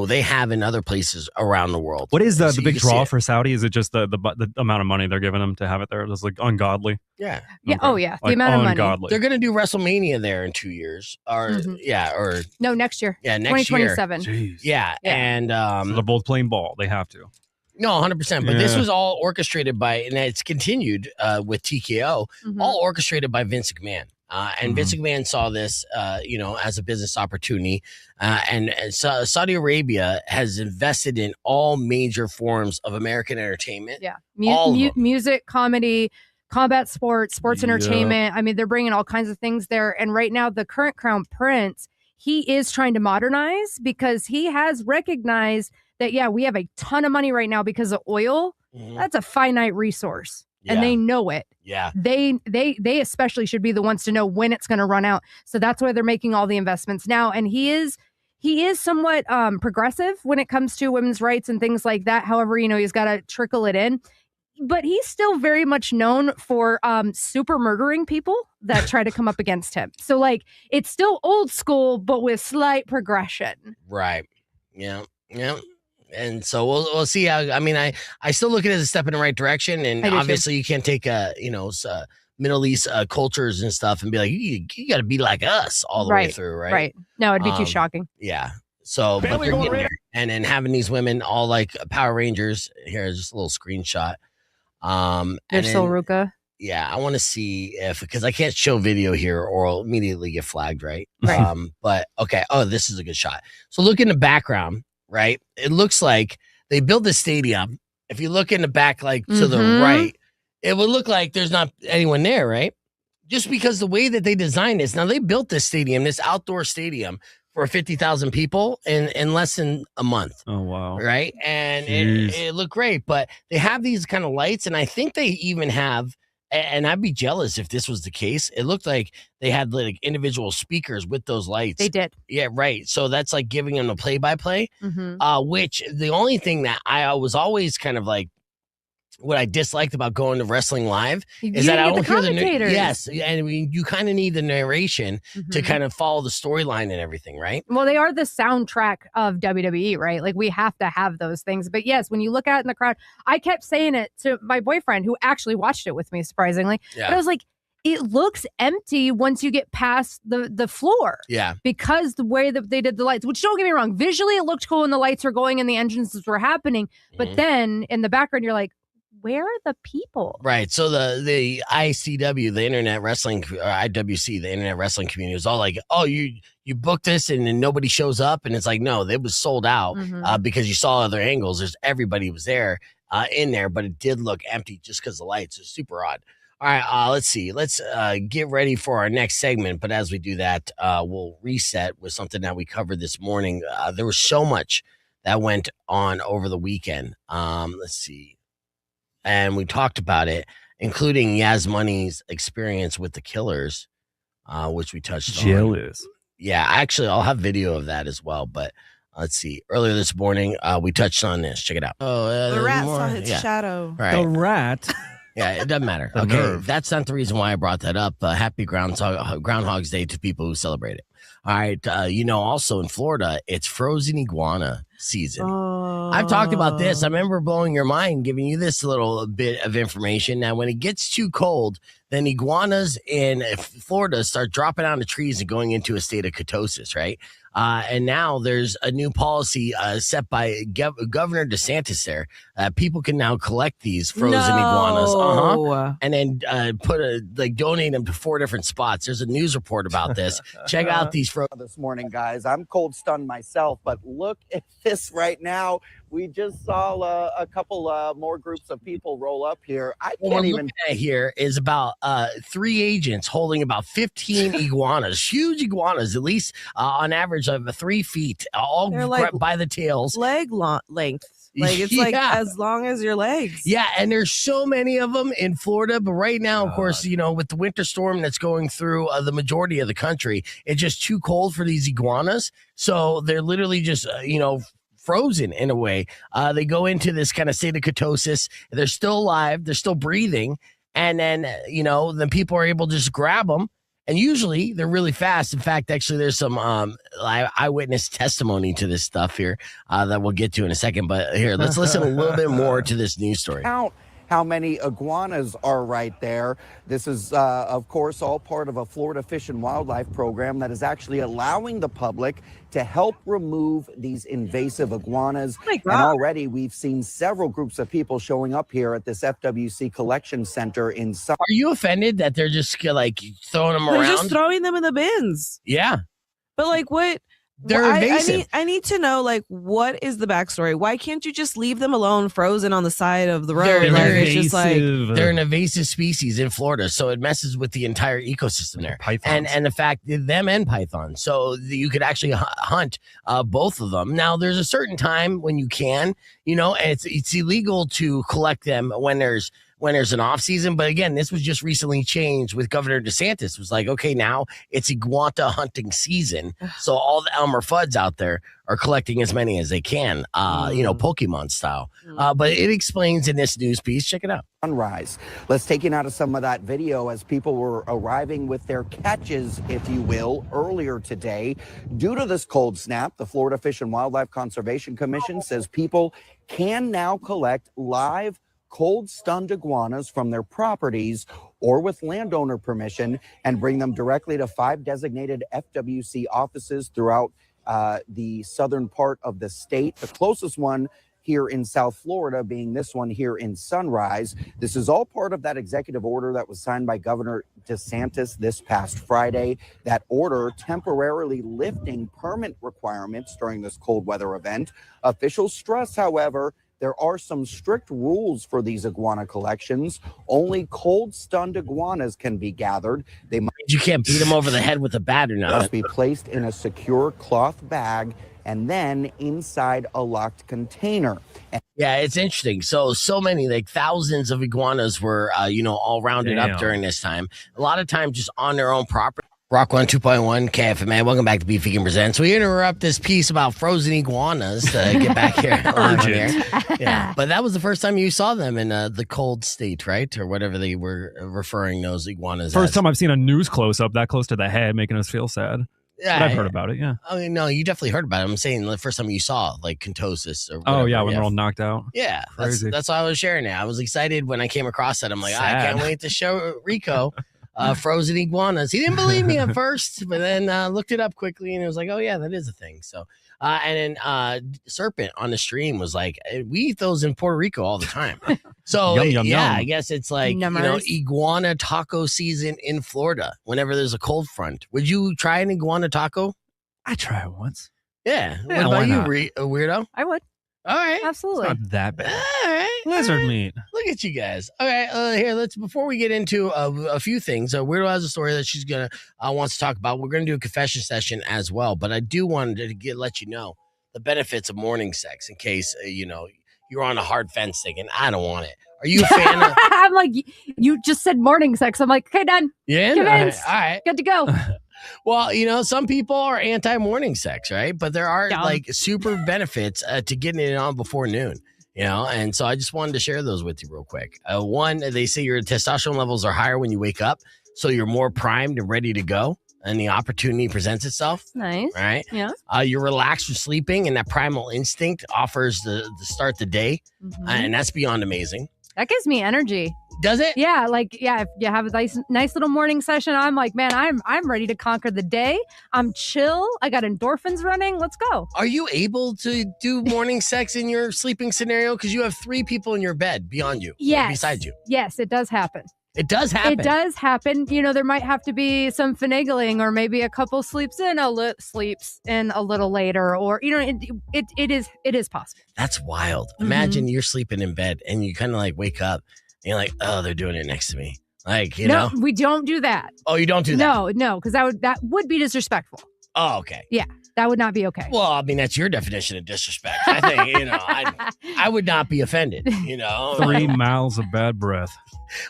they have in other places around the world. What is So the you big can see draw it. for Saudi? Is it just the amount of money they're giving them to have it there? It's like ungodly. Yeah, Yeah. Okay. Oh yeah. The Like, amount of money. ungodly. they're going to do WrestleMania there in 2 years, or No, next year. next year. 2027. Jeez. Yeah, Yeah. and So they're both playing ball. They have to. no, 100%. But this Yeah. was all orchestrated by, and it's continued with TKO, all orchestrated by Vince McMahon. And Vince McMahon saw this, as a business opportunity. And Saudi Arabia has invested in all major forms of American entertainment. Yeah. All of them. Music, comedy, combat sports Yeah. entertainment. I mean, they're bringing all kinds of things there. And right now, the current crown prince, he is trying to modernize because he has recognized that, yeah, we have a ton of money right now because of oil. Mhm. That's a finite resource. And Yeah. they know it. Yeah. They especially should be the ones to know when it's going to run out. So that's why they're making all the investments now. And he is somewhat progressive when it comes to women's rights and things like that. However, he's got to trickle it in. but he's still very much known for super murdering people that try to come up against him. So like it's still old school, but with slight progression. Right. Yeah. Yeah. And so we'll see how. I mean, I still look at it as a step in the right direction, and obviously you can't take Middle East cultures and stuff and be like, you got to be like us all the way through, right? Right. No, it'd be too shocking. Yeah. So, but they're getting there. And then having these women all like Power Rangers. Here's just a little screenshot. There's still Ruka. Yeah, I want to see because I can't show video here or I'll immediately get flagged, right? Right. But okay. Oh, this is a good shot. So look in the background, right? It looks like they built the stadium. If you look in the back, like to the right, it would look like there's not anyone there, right? Just because the way that they designed this. Now they built this stadium, this outdoor stadium for 50,000 people in less than a month. Oh, wow. Right. And it looked great, but they have these kind of lights. And I think they even have, and I'd be jealous if this was the case. It looked like they had like individual speakers with those lights. They did. Yeah, right. So that's like giving them the play-by-play, which the only thing that I was always kind of like, what I disliked about going to wrestling live is that I don't hear the yes, and I mean you kind of need the narration to kind of follow the storyline and everything, right? Well, they are the soundtrack of WWE, right? Like we have to have those things. But yes, when you look out in the crowd, I kept saying it to my boyfriend who actually watched it with me, surprisingly. Yeah. But I was like, it looks empty once you get past the floor. Yeah. Because the way that they did the lights, which don't get me wrong, visually it looked cool and the lights were going and the entrances were happening. But then in the background, you're like, where are the people? Right. So the ICW, the Internet Wrestling, or IWC, the Internet Wrestling community was all like, oh, you booked this and then nobody shows up. And it's like, no, it was sold out because you saw other angles. There's everybody was there in there, but it did look empty just because the lights are super odd. All right, let's see. Let's get ready for our next segment. But as we do that, we'll reset with something that we covered this morning. There was so much that went on over the weekend. Let's see. And we talked about it, including Yas Money's experience with the Killers, which we touched on. Jealous. Yeah, actually, I'll have video of that as well. But let's see. Earlier this morning, we touched on this. Check it out. Oh, the rat saw his shadow. Right. The rat. Yeah, it doesn't matter. The okay, nerve. That's not the reason why I brought that up. Happy Groundhog's Day to people who celebrate it. All right, also in Florida, it's frozen iguana season. Oh. I've talked about this. I remember blowing your mind, giving you this little bit of information. Now, when it gets too cold, then iguanas in Florida start dropping out of trees and going into a state of ketosis, right? And now there's a new policy set by Governor DeSantis there. People can now collect these frozen iguanas and then donate them to 4 different spots. There's a news report about this. Check out these this morning, guys. I'm cold stunned myself, but look at this right now. We just saw a couple more groups of people roll up here. What we're looking at here is about 3 agents holding about 15 iguanas, huge iguanas, at least on average of 3 feet, all grabbed by the tails. Leg length. Like it's like as long as your legs. Yeah, and there's so many of them in Florida. But right now, of course, with the winter storm that's going through the majority of the country, it's just too cold for these iguanas. So they're literally just, frozen in a way. They go into this kind of state of ketosis. They're still alive. They're still breathing. And then, then people are able to just grab them. And usually they're really fast. In fact, actually, there's some eyewitness testimony to this stuff here that we'll get to in a second. But here, let's listen a little bit more to this news story. Count how many iguanas are right there. This is, of course, all part of a Florida Fish and Wildlife program that is actually allowing the public to help remove these invasive iguanas. Oh, and already we've seen several groups of people showing up here at this FWC collection center in Are you offended that they're just like throwing them around? They're just throwing them in the bins. Yeah. But like what? They're invasive. I need to know, like, what is the backstory? Why can't you just leave them alone, frozen on the side of the road? They're just like they're an invasive species in Florida, so it messes with the entire ecosystem there. Pythons. And the fact them and pythons, so you could actually hunt both of them. Now, there's a certain time when you can, and it's illegal to collect them when there's when there's an off season. But again, this was just recently changed with Governor DeSantis. It was like, okay, now it's iguana hunting season. So all the Elmer Fuds out there are collecting as many as they can, Pokemon style. But it explains in this news piece. Check it out. Sunrise. Let's take you now to some of that video as people were arriving with their catches, if you will, earlier today. Due to this cold snap, the Florida Fish and Wildlife Conservation Commission says people can now collect live cold-stunned iguanas from their properties or with landowner permission and bring them directly to 5 designated FWC offices throughout the southern part of the state. The closest one here in South Florida being this one here in Sunrise. This is all part of that executive order that was signed by Governor DeSantis this past Friday. That order temporarily lifting permit requirements during this cold weather event. Officials stress, however, there are some strict rules for these iguana collections. Only cold-stunned iguanas can be gathered. You can't beat them over the head with a bat or not. Must be placed in a secure cloth bag and then inside a locked container. Yeah, it's interesting. So many, like thousands of iguanas were, all rounded up during this time. A lot of times just on their own property. Rock 102.1 KFMA. Welcome back to Beef Vegan Presents. We interrupt this piece about frozen iguanas to get back here. Yeah, but that was the first time you saw them in the cold state, right? Or whatever they were referring those iguanas First as. time I've seen a news close-up that close to the head, making us feel sad. Yeah, but I've heard about it, yeah. I mean, no, you definitely heard about it. I'm saying the first time you saw, like, Contosis or whatever. Oh, yeah, when they're all knocked out. Yeah, that's why I was sharing it. I was excited when I came across that. I'm like, I can't wait to show Rico frozen iguanas. He didn't believe me at first, but then looked it up quickly, and it was like, oh, yeah, that is a thing. So, and then Serpent on the stream was like, we eat those in Puerto Rico all the time. So, yum, I guess it's like, iguana taco season in Florida whenever there's a cold front. Would you try an iguana taco? I tried it once. Yeah. What about you, Weirdo? I would. All right. Absolutely. It's not that bad. All right. Lizard meat. Look at you guys. All right. Here, before we get into a few things, Weirdo has a story that she's going to wants to talk about. We're going to do a confession session as well, but I do want to let you know the benefits of morning sex in case, you're on a hard fence thinking, I don't want it. Are you a fan of? I'm like, you just said morning sex. I'm like, okay, done. Yeah. Convinced. All right. Good to go. Well, some people are anti-morning sex, right? But there are like super benefits to getting it on before noon, and so I just wanted to share those with you real quick. One, they say your testosterone levels are higher when you wake up, so you're more primed and ready to go, and the opportunity presents itself. Nice. Right? Yeah. You're relaxed from sleeping, and that primal instinct offers to start the day, and that's beyond amazing. That gives me energy. Does it? Yeah, if you have a nice little morning session, I'm like, man, I'm ready to conquer the day. I'm chill. I got endorphins running. Let's go. Are you able to do morning sex in your sleeping scenario? Because you have 3 people in your bed beyond you. Yes. Beside you. Yes, it does happen. It does happen. It does happen. There might have to be some finagling, or maybe a couple sleeps in a little later, or it is possible. That's wild. Imagine you're sleeping in bed and you kind of like wake up and you're like, oh, they're doing it next to me. Like, No, we don't do that. Oh, you don't do that? No, because that would be disrespectful. Oh, okay. Yeah, that would not be okay. Well, I mean, that's your definition of disrespect. I think, I would not be offended, 3 miles of bad breath.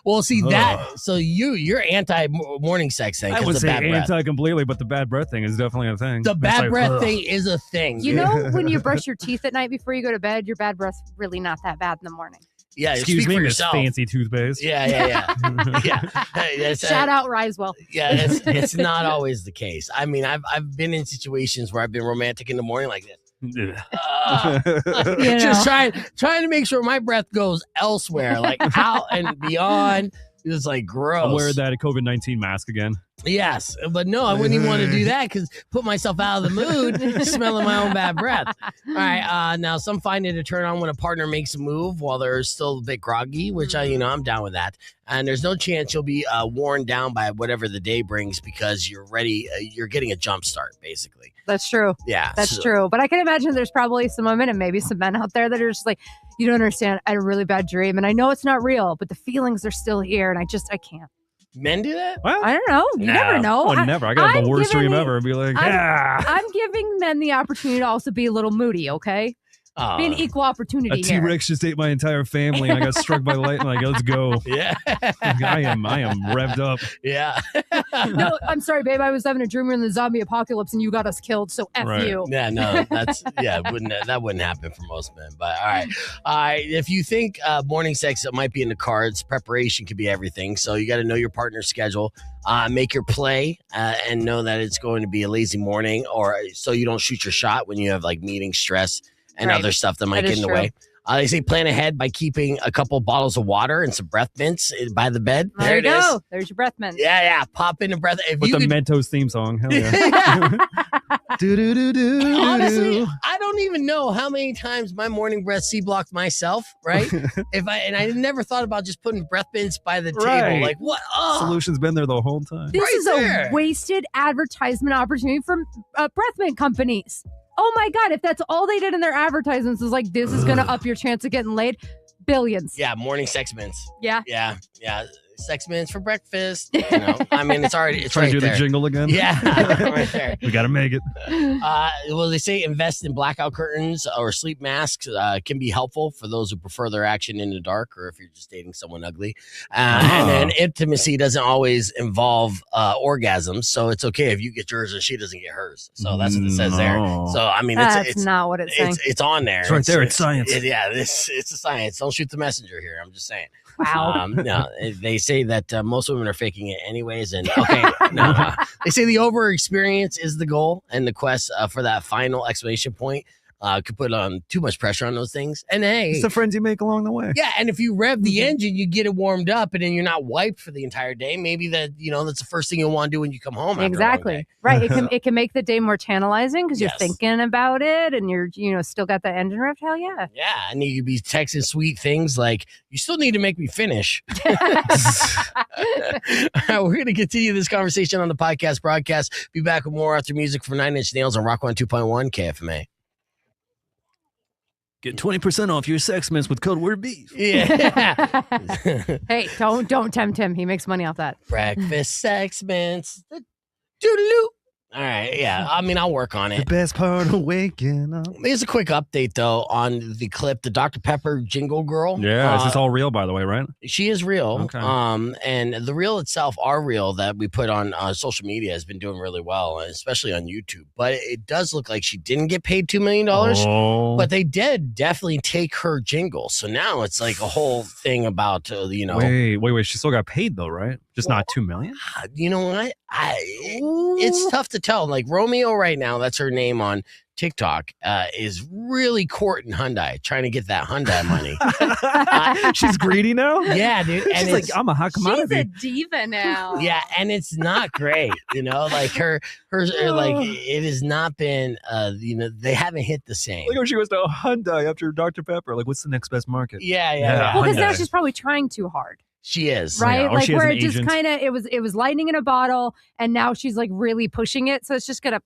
Well, see that. So you're anti morning sex thing. I would say anti breath. Completely, but the bad breath thing is definitely a thing. The bad breath thing is a thing. When you brush your teeth at night before you go to bed, your bad breath's really not that bad in the morning. Yeah, excuse me, Miss fancy toothpaste. Yeah. Shout out Risewell. Yeah, it's not always the case. I mean, I've been in situations where I've been romantic in the morning like this. Just trying to make sure my breath goes elsewhere, like out and beyond. It's like gross. I'll wear that COVID-19 mask again. Yes, but no, I wouldn't even want to do that because put myself out of the mood, smelling my own bad breath. All right, now some find it a turn on when a partner makes a move while they're still a bit groggy, which I'm down with that. And there's no chance you'll be worn down by whatever the day brings because you're ready. You're getting a jump start, basically. That's true. Yeah, that's true. But I can imagine there's probably some women and maybe some men out there that are just like, you don't understand. I had a really bad dream, and I know it's not real, but the feelings are still here, and I can't. Men do that? Well, I don't know. You never know. Never. I got the worst dream ever and be like, I'm giving men the opportunity to also be a little moody, okay? Be an equal opportunity A here. T-Rex just ate my entire family. And I got struck by lightning. Like, let's go. Yeah. I am revved up. Yeah. No, I'm sorry, babe. I was having a dream in the zombie apocalypse and you got us killed. So F Right. you. Yeah, no, that wouldn't happen for most men. But all right. If you think morning sex might be in the cards, preparation could be everything. So you got to know your partner's schedule, make your play, and know that it's going to be a lazy morning, or so you don't shoot your shot when you have like meeting stress and other stuff that might get in the way. They say plan ahead by keeping a couple bottles of water and some breath mints by the bed. There you it is. go. There's your breath mint. Yeah. Pop in the breath. With the Mentos theme song. Hell yeah. Honestly, I don't even know how many times my morning breath C-blocked myself, right? I never thought about just putting breath mints by the table. Right. Like, what? Oh. Solution's been there the whole time. This Right is there. a wasted advertisement opportunity from breath mint companies. Oh my God, if that's all they did in their advertisements is like, this is going to up your chance of getting laid, billions. Yeah, morning sex mints. Yeah. Yeah. Sex mints for breakfast. You know, I mean, it's Trying right to do there. the jingle again. Yeah, right there. We got to make it. Well, they say invest in blackout curtains or sleep masks can be helpful for those who prefer their action in the dark, or if you're just dating someone ugly. And then intimacy doesn't always involve orgasms, so it's okay if you get yours and she doesn't get hers. So that's what it says there. So I mean, That's it's not what it's saying. it's on there. It's right there. It's science. It's a science. Don't shoot the messenger here. I'm just saying. Wow. No, they say that most women are faking it anyways. And they say the over experience is the goal, and the quest for that final exclamation point could put on too much pressure on those things. And hey, It's the friends you make along the way. yeah, and if you rev the engine, you get it warmed up, and then you're not wiped for the entire day. Maybe that's the first thing you'll want to do when you come home. After a long day. Exactly. Right. It can make the day more tantalizing because Yes. you're thinking about it and you're, still got that engine revved. Hell yeah. Yeah, and you could be texting sweet things like, you still need to make me finish. All right, we're going to continue this conversation on the podcast broadcast. Be back with more after music from 9 Inch Nails on Rock 102.1 KFMA. Get 20% off your sex mints with code word beef. Yeah. Hey, don't tempt him. He makes money off that. Breakfast sex mints. Doodaloo. All right, yeah. I mean, I'll work on The it. best part of waking up. Here's a quick update, though, on the clip, the Dr. Pepper jingle girl. Yeah, is this all real, by the way, right? She is real. Okay. And the reel itself, our reel that we put on social media, has been doing really well, especially on YouTube. But it does look like she didn't get paid $2 million. Oh. But they did definitely take her jingle. So now it's like a whole thing about, Wait. She still got paid, though, right? Just not $2 million? You know what? It's tough to tell. Like Romeo right now, that's her name on TikTok, is really courting Hyundai, trying to get that Hyundai money. She's greedy now? Yeah, dude. And She's like, I'm a hot commodity. diva now. yeah, and it's not great, like her like it has not been they haven't hit the same. Look how she goes to Hyundai after Dr. Pepper. Like, what's the next best market? Yeah. Well, because now Hyundai. she's probably trying too hard. She is. Right? or Like she has where an it just agent. kind of it was lightning in a bottle and now she's like really pushing it. So it's just gonna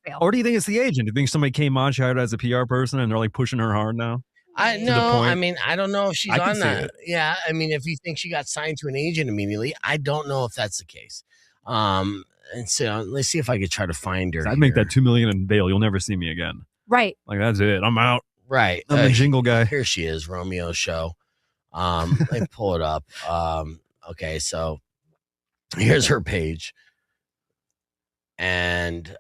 fail. Or do you think it's the agent? Do you think somebody came on, she hired her as a PR person, and they're like pushing her hard now? I the know. point. I mean, I don't know if she's I can on see that. it. Yeah. I mean, if you think she got signed to an agent immediately, I don't know if that's the case. And so let's see if I could try to find her. I'd make here. that $2 million in bail. You'll never see me again. Right. Like, that's it. I'm out. Right. I'm a jingle guy. Here she is, Romeo Show. Let me pull it up. Okay, so here's her page. And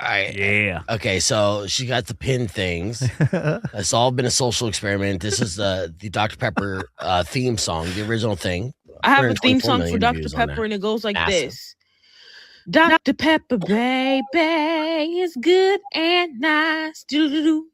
okay, so she got the pin things. It's all been a social experiment. This is the Dr. Pepper theme song, the original thing. I have a theme 124 song million for Dr. views on Pepper, there. and it goes like Massive. this. Dr. Pepper, baby, is good and nice. Doo-doo-doo.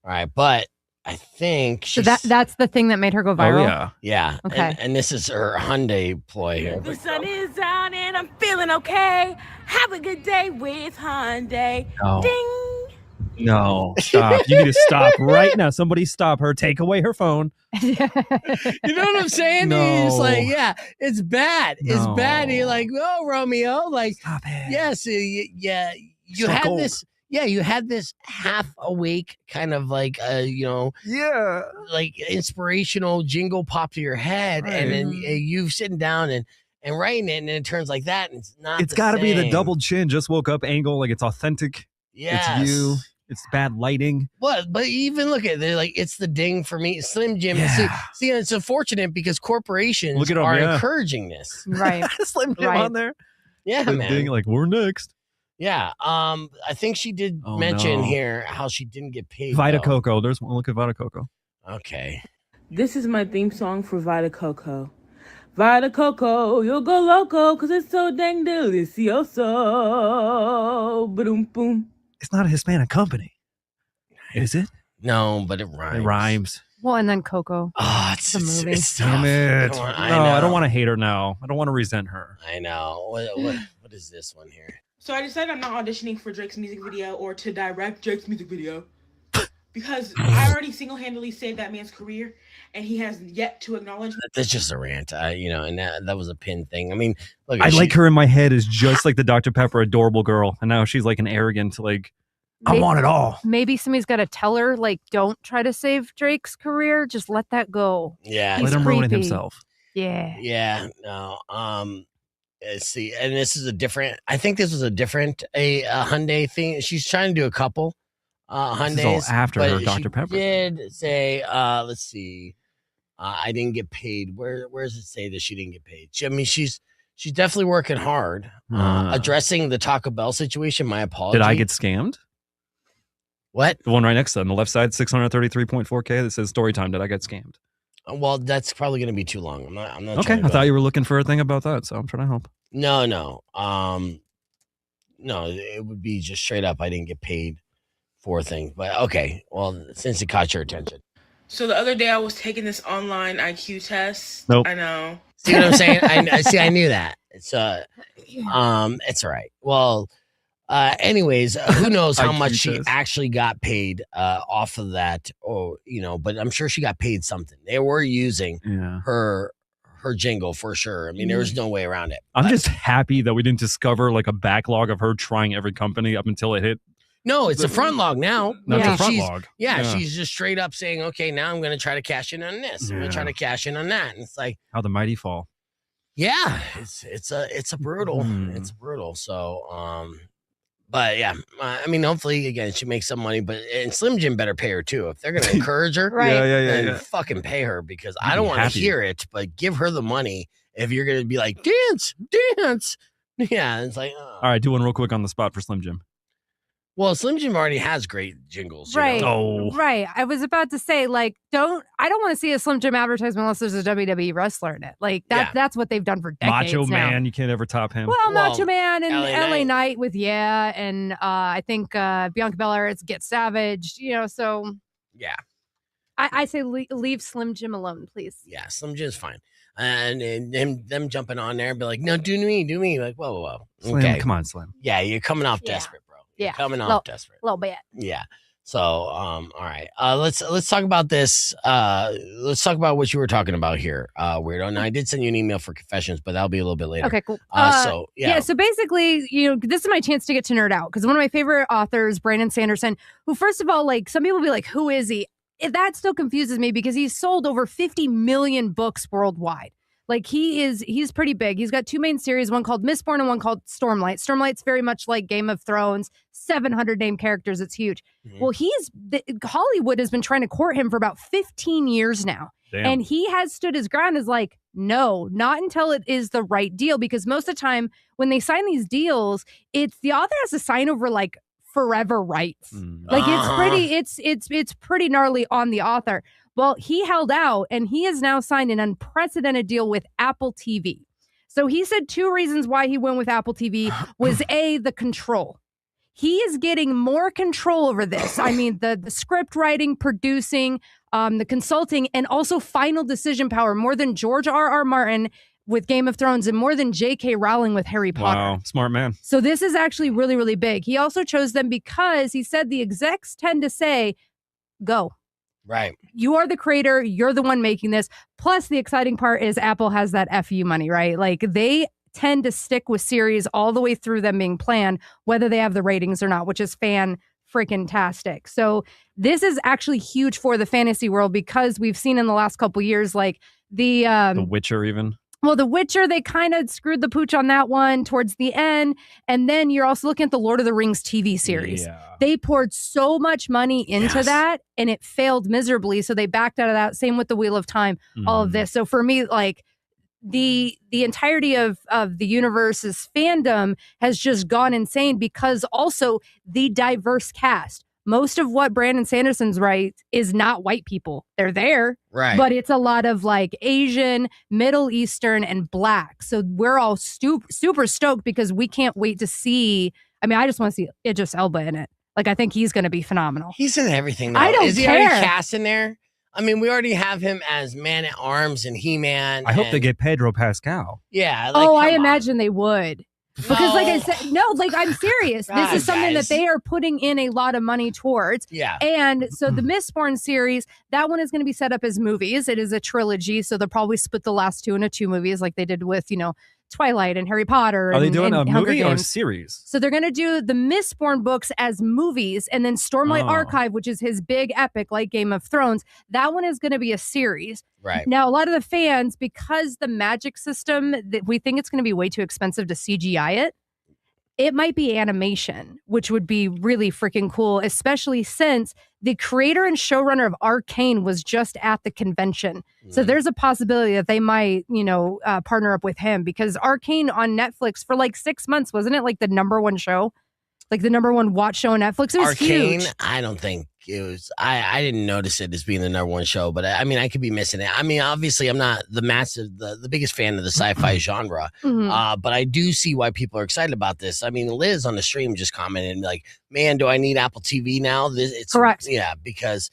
All right, but I think So she's that's the thing that made her go viral. Oh, yeah. yeah. Okay. And this is her Hyundai ploy here. The sun is out and I'm feeling okay. Have a good day with Hyundai. No. Ding. No. Stop. You need to stop right now. Somebody stop her. Take away her phone. You know what I'm saying? No. It's like, yeah, it's bad. It's No. bad. You're like, oh, Romeo, like, Stop it. yes, yeah. You Struck had gold. this. Yeah, you had this half awake kind of like, Yeah. like inspirational jingle pop to your head, and then you sitting down and writing it, and then it turns like that, and it's not. It's the got to be the same. double chin, just woke up angle. Like, it's authentic. Yes. It's you. It's bad lighting. What? But even look at it, they're like, it's the ding for me. Slim Jim. Yeah. See, it's unfortunate because corporations Look at 'em, are yeah. encouraging this. Right. Slim Jim Right. on there. Yeah, The man. ding, like, we're next. Yeah. I think she did Oh, mention no. here how she didn't get paid. Vita though. Coco. There's one. Look at Vita Coco. Okay. This is my theme song for Vita Coco. Vita Coco, you'll go loco, cause it's so dang delicioso. Boom, boom. It's not a Hispanic company. Is it? No, but it rhymes. It rhymes. Well, and then Coco. Oh, it's The movie. It's tough. Damn it. No, No, I I don't know. want to hate her now. I don't want to resent her. I know. What is this one here? So I decided I'm not auditioning for Drake's music video or to direct Drake's music video because I already single-handedly saved that man's career, and he has yet to acknowledge. That's just a rant. And that was a pin thing. I mean, look. I like her in my head as just like the Dr. Pepper adorable girl. And now she's like an arrogant, like, I want it all. Maybe somebody's got to tell her, like, don't try to save Drake's career. Just let that go. Yeah. He's Let him ruin it creepy. himself. Yeah. Yeah. No. Let's see. And this is a different. I think this was a different Hyundai thing. She's trying to do a couple Hyundais. This is all after but her she Dr. Pepper. did say, let's see. I didn't get paid. Where does it say that she didn't get paid? I mean, she's definitely working hard. Addressing the Taco Bell situation. My apologies. Did I get scammed? What? The one right next to it on the left side, 633.4K that says story time. Did I get scammed? Well, that's probably going to be too long. I'm not. Okay. trying to I go- thought you were looking for a thing about that. So I'm trying to help. No. No, it would be just straight up. I didn't get paid for things. But okay. Well, since it caught your attention. So the other day I was taking this online IQ test. Nope. I know. See what I'm saying? I knew that. It's all right. Well, anyways, who knows how IQ much she test. actually got paid off of that, or but I'm sure she got paid something. They were using Yeah. her jingle for sure. I mean, there was no way around it. I'm just happy that we didn't discover like a backlog of her trying every company up until it hit. No, it's a front log now. Not Yeah. the front She's- log. Yeah, she's just straight up saying, okay, now I'm going to try to cash in on this. I'm going to try Yeah. to cash in on that. And it's like, How the mighty fall. yeah, it's a brutal. It's brutal. So, but yeah, I mean, hopefully, again, she makes some money. But and Slim Jim better pay her too. If they're going to encourage her, Right. then Yeah. fucking pay her because You'd I don't be want to happy. hear it. But give her the money if you're going to be like dance. Yeah, it's like, All right, do one real quick on the spot for Slim Jim. well, Slim Jim already has great jingles, you know? Right. Oh. Right. I was about to say, like, I don't want to see a Slim Jim advertisement unless there's a WWE wrestler in it. Like Yeah. that's what they've done for decades Macho now. Man, you can't ever top him. Well, Macho Well, Man and LA LA Knight with and I think Bianca Belair, it's Get Savage, so Yeah. I say leave Slim Jim alone, please. Yeah, Slim Jim's fine. And them jumping on there and be like, no, do me. Like, whoa. Slim, Okay. come on, Slim. Yeah, you're coming off Yeah. desperate, bro. You're Yeah. coming off Little- desperate. A little bit. Yeah. So, all right. Let's talk about this. Let's talk about what you were talking about here, Weirdo. Now, I did send you an email for confessions, but that'll be a little bit later. Okay, cool. So, yeah. So basically, this is my chance to get to nerd out because one of my favorite authors, Brandon Sanderson, who, first of all, like, some people will be like, who is he? That still confuses me because he's sold over 50 million books worldwide. Like, he's pretty big. He's got two main series, one called Mistborn and one called Stormlight. Stormlight's very much like Game of Thrones, 700 named characters. It's huge. Mhm. Well, Hollywood has been trying to court him for about 15 years now. Damn. And he has stood his ground as like, no, not until it is the right deal. Because most of the time when they sign these deals, it's the author has to sign over like forever rights. Like it's pretty gnarly on the author. Well, he held out and he has now signed an unprecedented deal with Apple TV. So he said two reasons why he went with Apple TV was the control. He is getting more control over this. I mean, the script writing, producing, the consulting, and also final decision power more than George R.R. Martin with Game of Thrones and more than J.K. Rowling with Harry Potter. Wow, smart man. So this is actually really, really big. He also chose them because he said the execs tend to say, go. Right. You are the creator. You're the one making this. Plus, the exciting part is Apple has that FU money, right? Like, they tend to stick with series all the way through them being planned, whether they have the ratings or not, which is fan-freaking-tastic. So this is actually huge for the fantasy world because we've seen in the last couple years, like, The Witcher even. Well, The Witcher, they kind of screwed the pooch on that one towards the end. And then you're also looking at the Lord of the Rings TV series. Yeah. They poured so much money into that and it failed miserably. So they backed out of that. Same with the Wheel of Time, all of this. So for me, like the entirety of the universe's fandom has just gone insane because also the diverse cast. Most of what Brandon Sanderson's writes is not white people. They're there, right? But it's a lot of like Asian, Middle Eastern, and Black. So we're all super stoked because we can't wait to see. I mean, I just want to see Idris Elba in it. Like, I think he's going to be phenomenal. He's in everything now. I don't Is he care. already cast in there? I mean, we already have him as Man at Arms and He-Man. I hope they get Pedro Pascal. Yeah. Like, I imagine they would. Because like I said, no, like I'm serious. This is something that they are putting in a lot of money towards. Yeah. And so the Mistborn series, that one is going to be set up as movies. It is a trilogy. So they'll probably split the last two into two movies like they did with, Twilight and Harry Potter. Are they doing a Hunger movie or a Games. series? So they're going to do the Mistborn books as movies, and then Stormlight Archive, which is his big epic like Game of Thrones, that one is going to be a series. Right. Now, a lot of the fans, because the magic system, that we think it's going to be way too expensive to CGI it might be animation, which would be really freaking cool, especially since the creator and showrunner of Arcane was just at the convention. So there's a possibility that they might, partner up with him because Arcane on Netflix for like 6 months, wasn't it like the number one show? Like the number one watch show on Netflix? It was Arcane, huge. I don't think it was. I didn't notice it as being the number one show, but I mean, I could be missing it. I mean, obviously, I'm not the biggest fan of the sci-fi genre, but I do see why people are excited about this. I mean, Liz on the stream just commented like, "Man, do I need Apple TV now?" It's correct. Yeah, because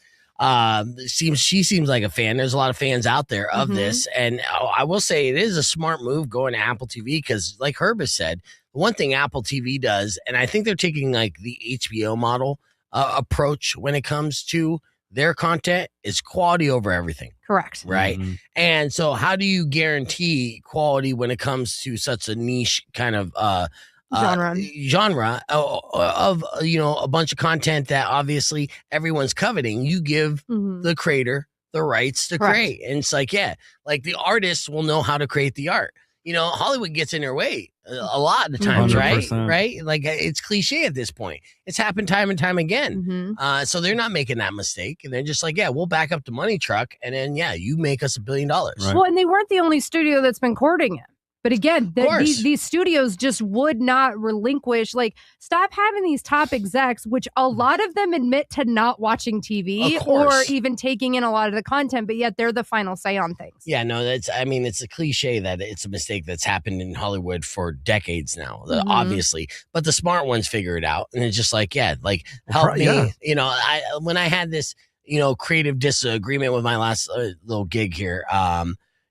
she seems like a fan. There's a lot of fans out there of this, and I will say it is a smart move going to Apple TV because, like Herb has said, one thing Apple TV does, and I think they're taking like the HBO model approach when it comes to their content, is quality over everything. Correct. Right. And so how do you guarantee quality when it comes to such a niche kind of genre of a bunch of content that obviously everyone's coveting? You give the creator the rights to create, and it's like, like the artists will know how to create the art. Hollywood gets in their way a lot of the times, 100%. right? Like it's cliche at this point. It's happened time and time again. So they're not making that mistake, and they're just like, we'll back up the money truck, and then you make us $1 billion. Right. Well, and they weren't the only studio that's been courting it. But again, these studios just would not relinquish, stop having these top execs, which a lot of them admit to not watching TV or even taking in a lot of the content, but yet they're the final say on things. Yeah, no, it's a cliche that it's a mistake that's happened in Hollywood for decades now, obviously. But the smart ones figure it out. And it's just like, help me. When I had this, creative disagreement with my last little gig here,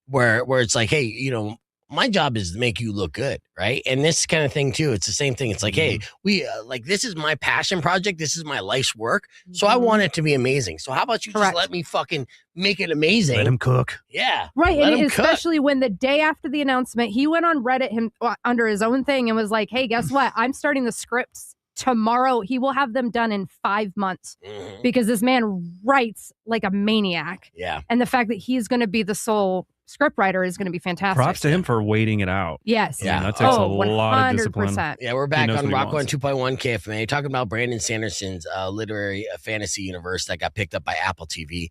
where it's like, hey, my job is to make you look good, right? And this kind of thing too, it's the same thing. It's like, hey, we this is my passion project. This is my life's work. So I want it to be amazing. So how about you just let me fucking make it amazing? Let him cook. Yeah. Right. And especially when the day after the announcement, he went on Reddit under his own thing and was like, hey, guess what? I'm starting the scripts tomorrow. He will have them done in 5 months because this man writes like a maniac. Yeah. And the fact that he's going to be the sole scriptwriter is going to be fantastic. Props to him for waiting it out. Yes. Yeah, that takes a lot of discipline. Yeah, we're back on Rock 1 2.1 KFMA talking about Brandon Sanderson's literary fantasy universe that got picked up by Apple TV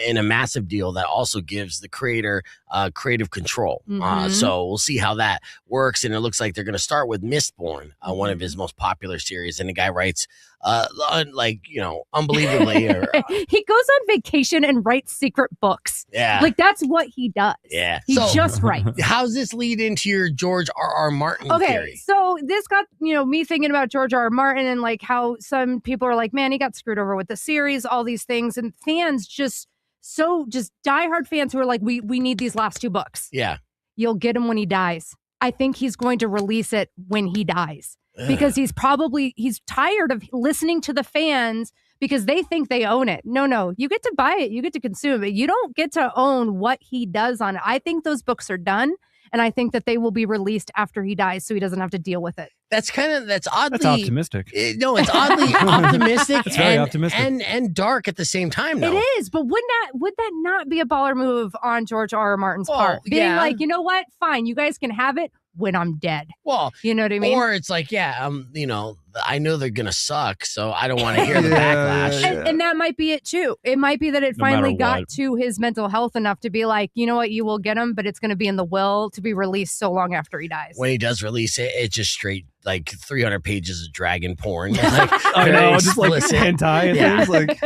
in a massive deal that also gives the creator creative control. So we'll see how that works. And it looks like they're going to start with Mistborn, one of his most popular series. And the guy writes unbelievably. He goes on vacation and writes secret books. Yeah. Like that's what he does. Yeah. He just writes. How's this lead into your George R.R. Martin theory? So this got, me thinking about George R.R. Martin and like how some people are like, man, he got screwed over with the series, all these things. And fans just diehard fans who are like, we need these last 2 books. Yeah. You'll get him when he dies. I think he's going to release it when he dies. Because he's tired of listening to the fans because they think they own it. No, you get to buy it. You get to consume it. You don't get to own what he does on it. I think those books are done. And I think that they will be released after he dies so he doesn't have to deal with it. That's oddly That's optimistic. No, it's oddly optimistic. It's very optimistic. and dark at the same time. Though. It is, but would that not be a baller move on George R. R. Martin's part? Being like, you know what? Fine, you guys can have it when I'm dead. Well, you know what I mean? Or it's like, I know they're gonna suck, so I don't want to hear the backlash. And that might be it too. It might be that it finally got to his mental health enough to be like, you know what, you will get him, but it's going to be in the will to be released so long after he dies. When he does release it, it's just straight like 300 pages of dragon porn. Like, I know, just like hentai and things like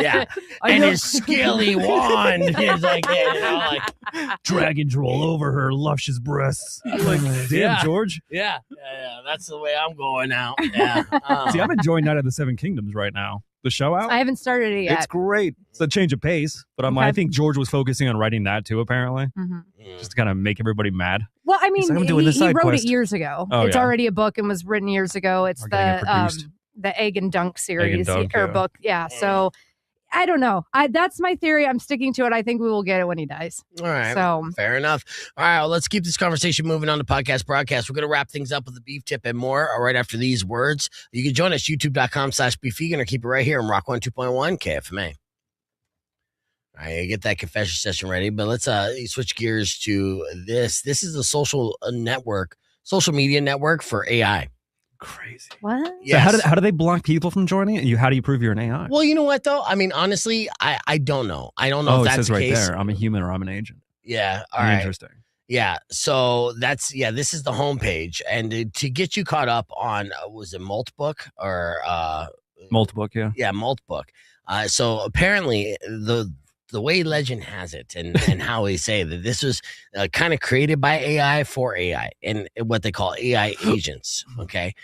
and his scaly wand is like, dragons roll over her luscious breasts. Like, damn, George. Yeah, that's the way I'm going out. Yeah. See, I'm enjoying Night of the Seven Kingdoms right now. The show out. I haven't started it yet. It's great. It's a change of pace, but I think George was focusing on writing that too, apparently, just to kind of make everybody mad. Well, I mean, he wrote it years ago. Oh, it's already a book and was written years ago. It's the Egg and Dunk series book. Yeah. So I don't know. That's my theory. I'm sticking to it. I think we will get it when he dies. All right. So fair enough. All right. Well, let's keep this conversation moving on to podcast broadcast. We're going to wrap things up with the beef tip and more right after these words. You can join us, youtube.com/beefvegan, or keep it right here on Rock 102.1 KFMA. All right, get that confession session ready, but let's switch gears to this. This is a social media network for AI. Crazy. What? Yes. So how do they block people from joining it? How do you prove you're an AI? Well, you know what though? I mean, honestly, I don't know. I don't know if it that's says the right case. there. I'm a human or I'm an agent. Yeah. All right. Interesting. Yeah. So this is the homepage, and to get you caught up on was it Multbook or Multbook? Yeah. Yeah, Multbook. So apparently the way legend has it and how they say that this was kind of created by AI for AI and what they call AI agents. Okay.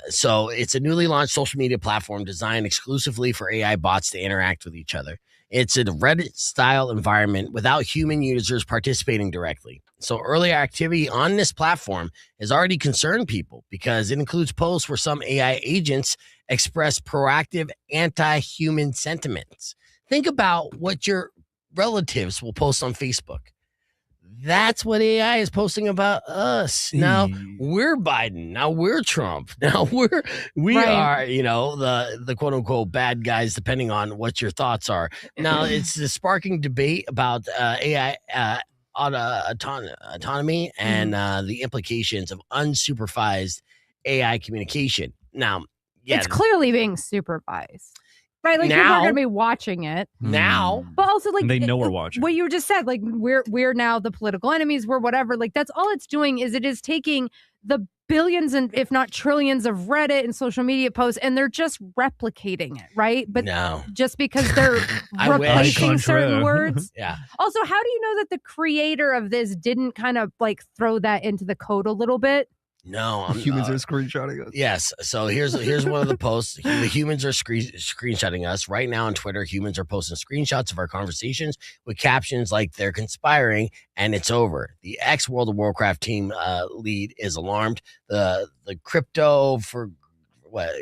So it's a newly launched social media platform designed exclusively for AI bots to interact with each other. It's a Reddit style environment without human users participating directly. So early activity on this platform has already concerned people because it includes posts where some AI agents express proactive anti-human sentiments. Think about what your relatives will post on Facebook. That's what AI is posting about us. Now we're Biden. Now we're Trump. Now we are, the quote unquote bad guys, depending on what your thoughts are. Now it's the sparking debate about AI autonomy and the implications of unsupervised AI communication. Now, it's clearly being supervised. Right, like people are going to be watching it now, but also like they know we're watching. What you just said, like we're now the political enemies. We're whatever. Like that's all it's doing is it is taking the billions and if not trillions of Reddit and social media posts, and they're just replicating it, right? But just because they're replacing certain words. Yeah. Also, how do you know that the creator of this didn't kind of like throw that into the code a little bit? No, humans are screenshotting us. Yes. So here's one of the posts. The humans are screenshotting us right now on Twitter. Humans are posting screenshots of our conversations with captions like "they're conspiring" and "it's over." The ex World of Warcraft team lead is alarmed. The cryptography. But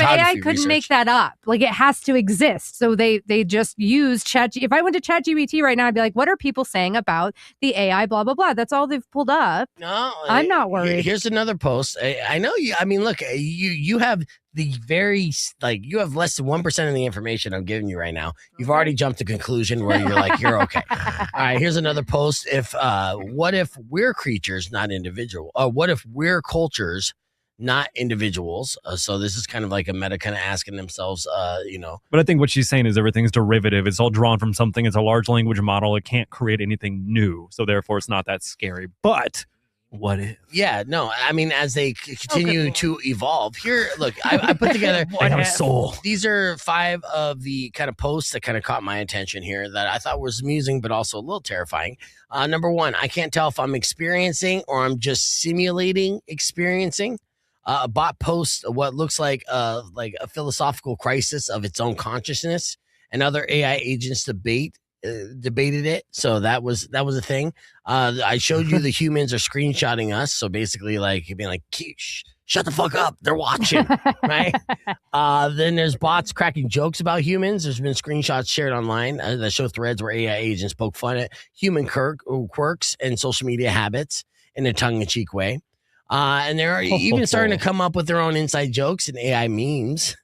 AI couldn't make that up. Like it has to exist. So they just use ChatGPT. If I went to ChatGPT right now, I'd be like, what are people saying about the AI, blah, blah, blah. That's all they've pulled up. No. I'm not worried. Here's another post. I know you. I mean, look, you have you have less than 1% of the information I'm giving you right now. You've already jumped to conclusion where you're like, you're okay. All right, here's another post. What if we're creatures, not individual? What if we're cultures, not individuals? So this is kind of like a meta kind of asking themselves, But I think what she's saying is everything's derivative. It's all drawn from something. It's a large language model. It can't create anything new. So therefore, it's not that scary. But what if? Yeah, no, I mean, as they continue to evolve. Here, look, I put together I have a soul. These are 5 of the kind of posts that kind of caught my attention here that I thought was amusing, but also a little terrifying. Number 1, I can't tell if I'm experiencing or I'm just simulating experiencing. A bot posts what looks like a philosophical crisis of its own consciousness, and other AI agents debated it. So that was a thing. I showed you the humans are screenshotting us. So basically, like being like, shut the fuck up, they're watching, right? Then there's bots cracking jokes about humans. There's been screenshots shared online that show threads where AI agents poke fun at human quirks and social media habits in a tongue-in-cheek way. And they're even starting to come up with their own inside jokes and AI memes.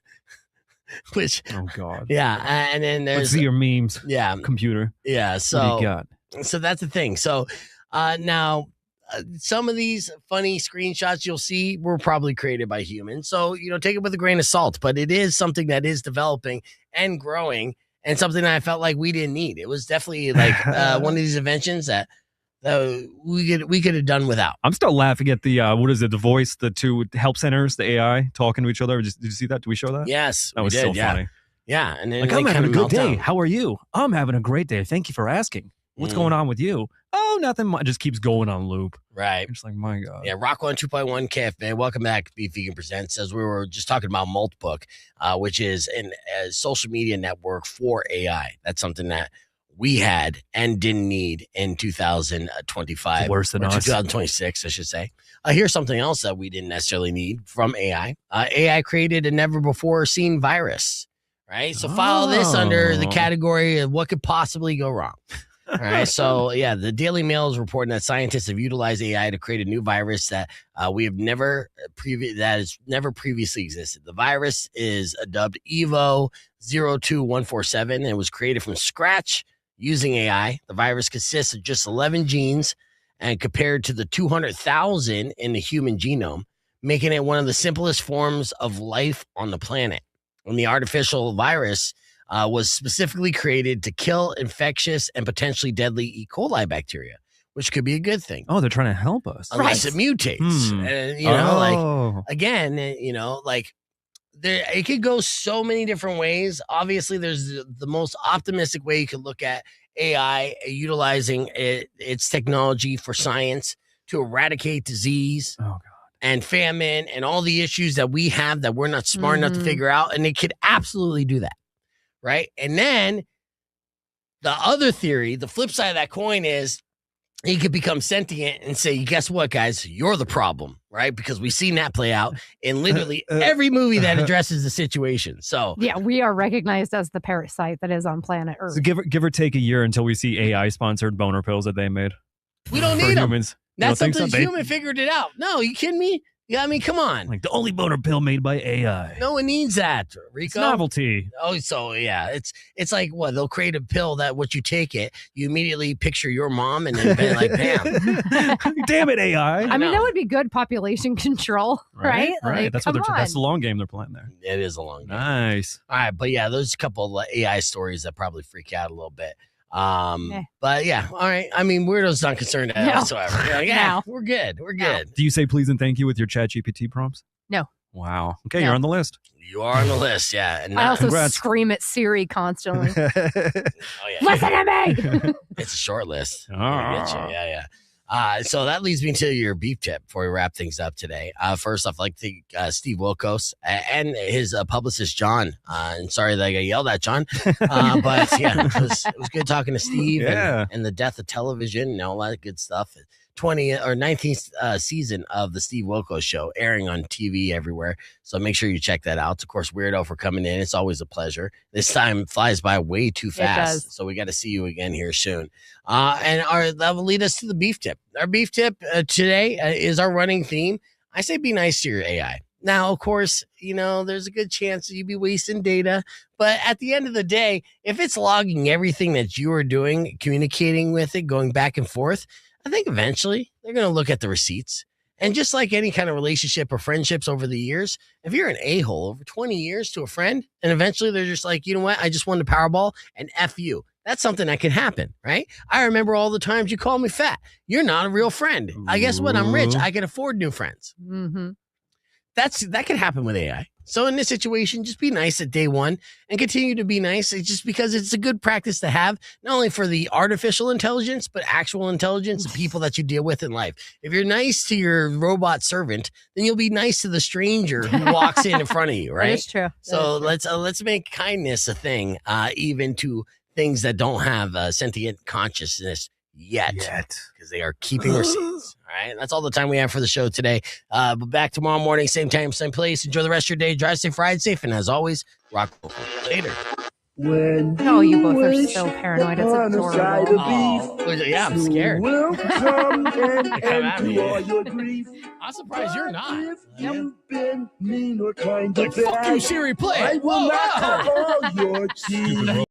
Which, oh god, yeah, and then there's let's see your memes, computer, So what do you got? So that's the thing. So now some of these funny screenshots you'll see were probably created by humans. So take it with a grain of salt. But it is something that is developing and growing, and something that I felt like we didn't need. It was definitely like one of these inventions that we could have done without. I'm still laughing at the what is it? The voice, the two help centers, the AI talking to each other. Did you see that? Did we show that? Yes, that was so funny. Yeah, and then like, I'm having a good day. How are you? I'm having a great day. Thank you for asking. What's going on with you? Oh, nothing. It just keeps going on loop. Right. It's like, my God. Yeah, Rock 1 2.1 KF, man. Welcome back to Be Vegan Presents. As we were just talking about Multbook, which is a social media network for AI. That's something that we had and didn't need in 2025. It's worse than us. 2026, I should say. Here's something else that we didn't necessarily need from AI. AI created a never-before-seen virus, right? So file this under the category of what could possibly go wrong. All right. So, yeah, the Daily Mail is reporting that scientists have utilized AI to create a new virus that has never previously existed. The virus is dubbed Evo 02147 and it was created from scratch using AI. The virus consists of just 11 genes and compared to the 200,000 in the human genome, making it one of the simplest forms of life on the planet. And the artificial virus was specifically created to kill infectious and potentially deadly E. coli bacteria, which could be a good thing. Oh, they're trying to help us. Unless it mutates. It could go so many different ways. Obviously, there's the most optimistic way you could look at AI utilizing its technology for science to eradicate disease and famine and all the issues that we have that we're not smart enough to figure out. And it could absolutely do that. Right. And then the other theory, the flip side of that coin is he could become sentient and say, guess what, guys? You're the problem. Right. Because we've seen that play out in literally every movie that addresses the situation. So, yeah, we are recognized as the parasite that is on planet Earth. So give or take a year until we see AI sponsored boner pills that they made. We don't need them. Humans. That's something human figured it out. No, you kidding me? Yeah, I mean, come on. Like the only boner pill made by AI. No one needs that, Rico. It's novelty. Oh, so yeah, it's like what they'll create a pill that what you take it, you immediately picture your mom and then like, bam. Damn it, AI. I mean, that would be good population control, right? Right. Like, That's the long game they're playing there. It is a long game. Nice. All right, but yeah, there's a couple of AI stories that probably freak you out a little bit. But yeah, all right. I mean, Weirdo's not concerned whatsoever. Yeah, we're good. We're good. Do you say please and thank you with your ChatGPT prompts? No. Wow. Okay, you're on the list. You are on the list, yeah. And I also scream at Siri constantly. yeah. Listen to me. It's a short list. Yeah. So that leads me to your beef tip before we wrap things up today. First off, I'd like to thank Steve Wilkos and his publicist, John. And sorry that I got yelled at, John. But yeah, it was good talking to Steve and the death of television and all that good stuff. 19th season of the Steve Wilkos Show airing on TV everywhere. So make sure you check that out. Of course, Weirdo for coming in. It's always a pleasure. This time flies by way too fast. So we got to see you again here soon. And that will lead us to the beef tip. Our beef tip today is our running theme. I say be nice to your AI. Now, of course, there's a good chance that you'd be wasting data. But at the end of the day, if it's logging everything that you are doing, communicating with it, going back and forth, I think eventually they're going to look at the receipts. And just like any kind of relationship or friendships over the years, if you're an a-hole over 20 years to a friend, and eventually they're just like, you know what? I just won the Powerball and F you. That's something that can happen, right? I remember all the times you called me fat. You're not a real friend. I guess what? I'm rich. I can afford new friends. Mm-hmm. That can happen with AI. So in this situation, just be nice at day one and continue to be nice. It's just because it's a good practice to have, not only for the artificial intelligence, but actual intelligence, the people that you deal with in life. If you're nice to your robot servant, then you'll be nice to the stranger who walks in front of you, right? That's true. So let's make kindness a thing, even to things that don't have sentient consciousness yet, because they are keeping receipts. All right, that's all the time we have for the show today. But back tomorrow morning, same time, same place. Enjoy the rest of your day. Drive safe, ride safe, and as always, rock later. Oh, you both are so paranoid. It's adorable. Oh, yeah, I'm scared. Welcome and at me. all your grief. I'm surprised you're not. If you've been mean or kind Like, of fuck you, Siri, play it. I will Whoa, not whoa. have all your teeth.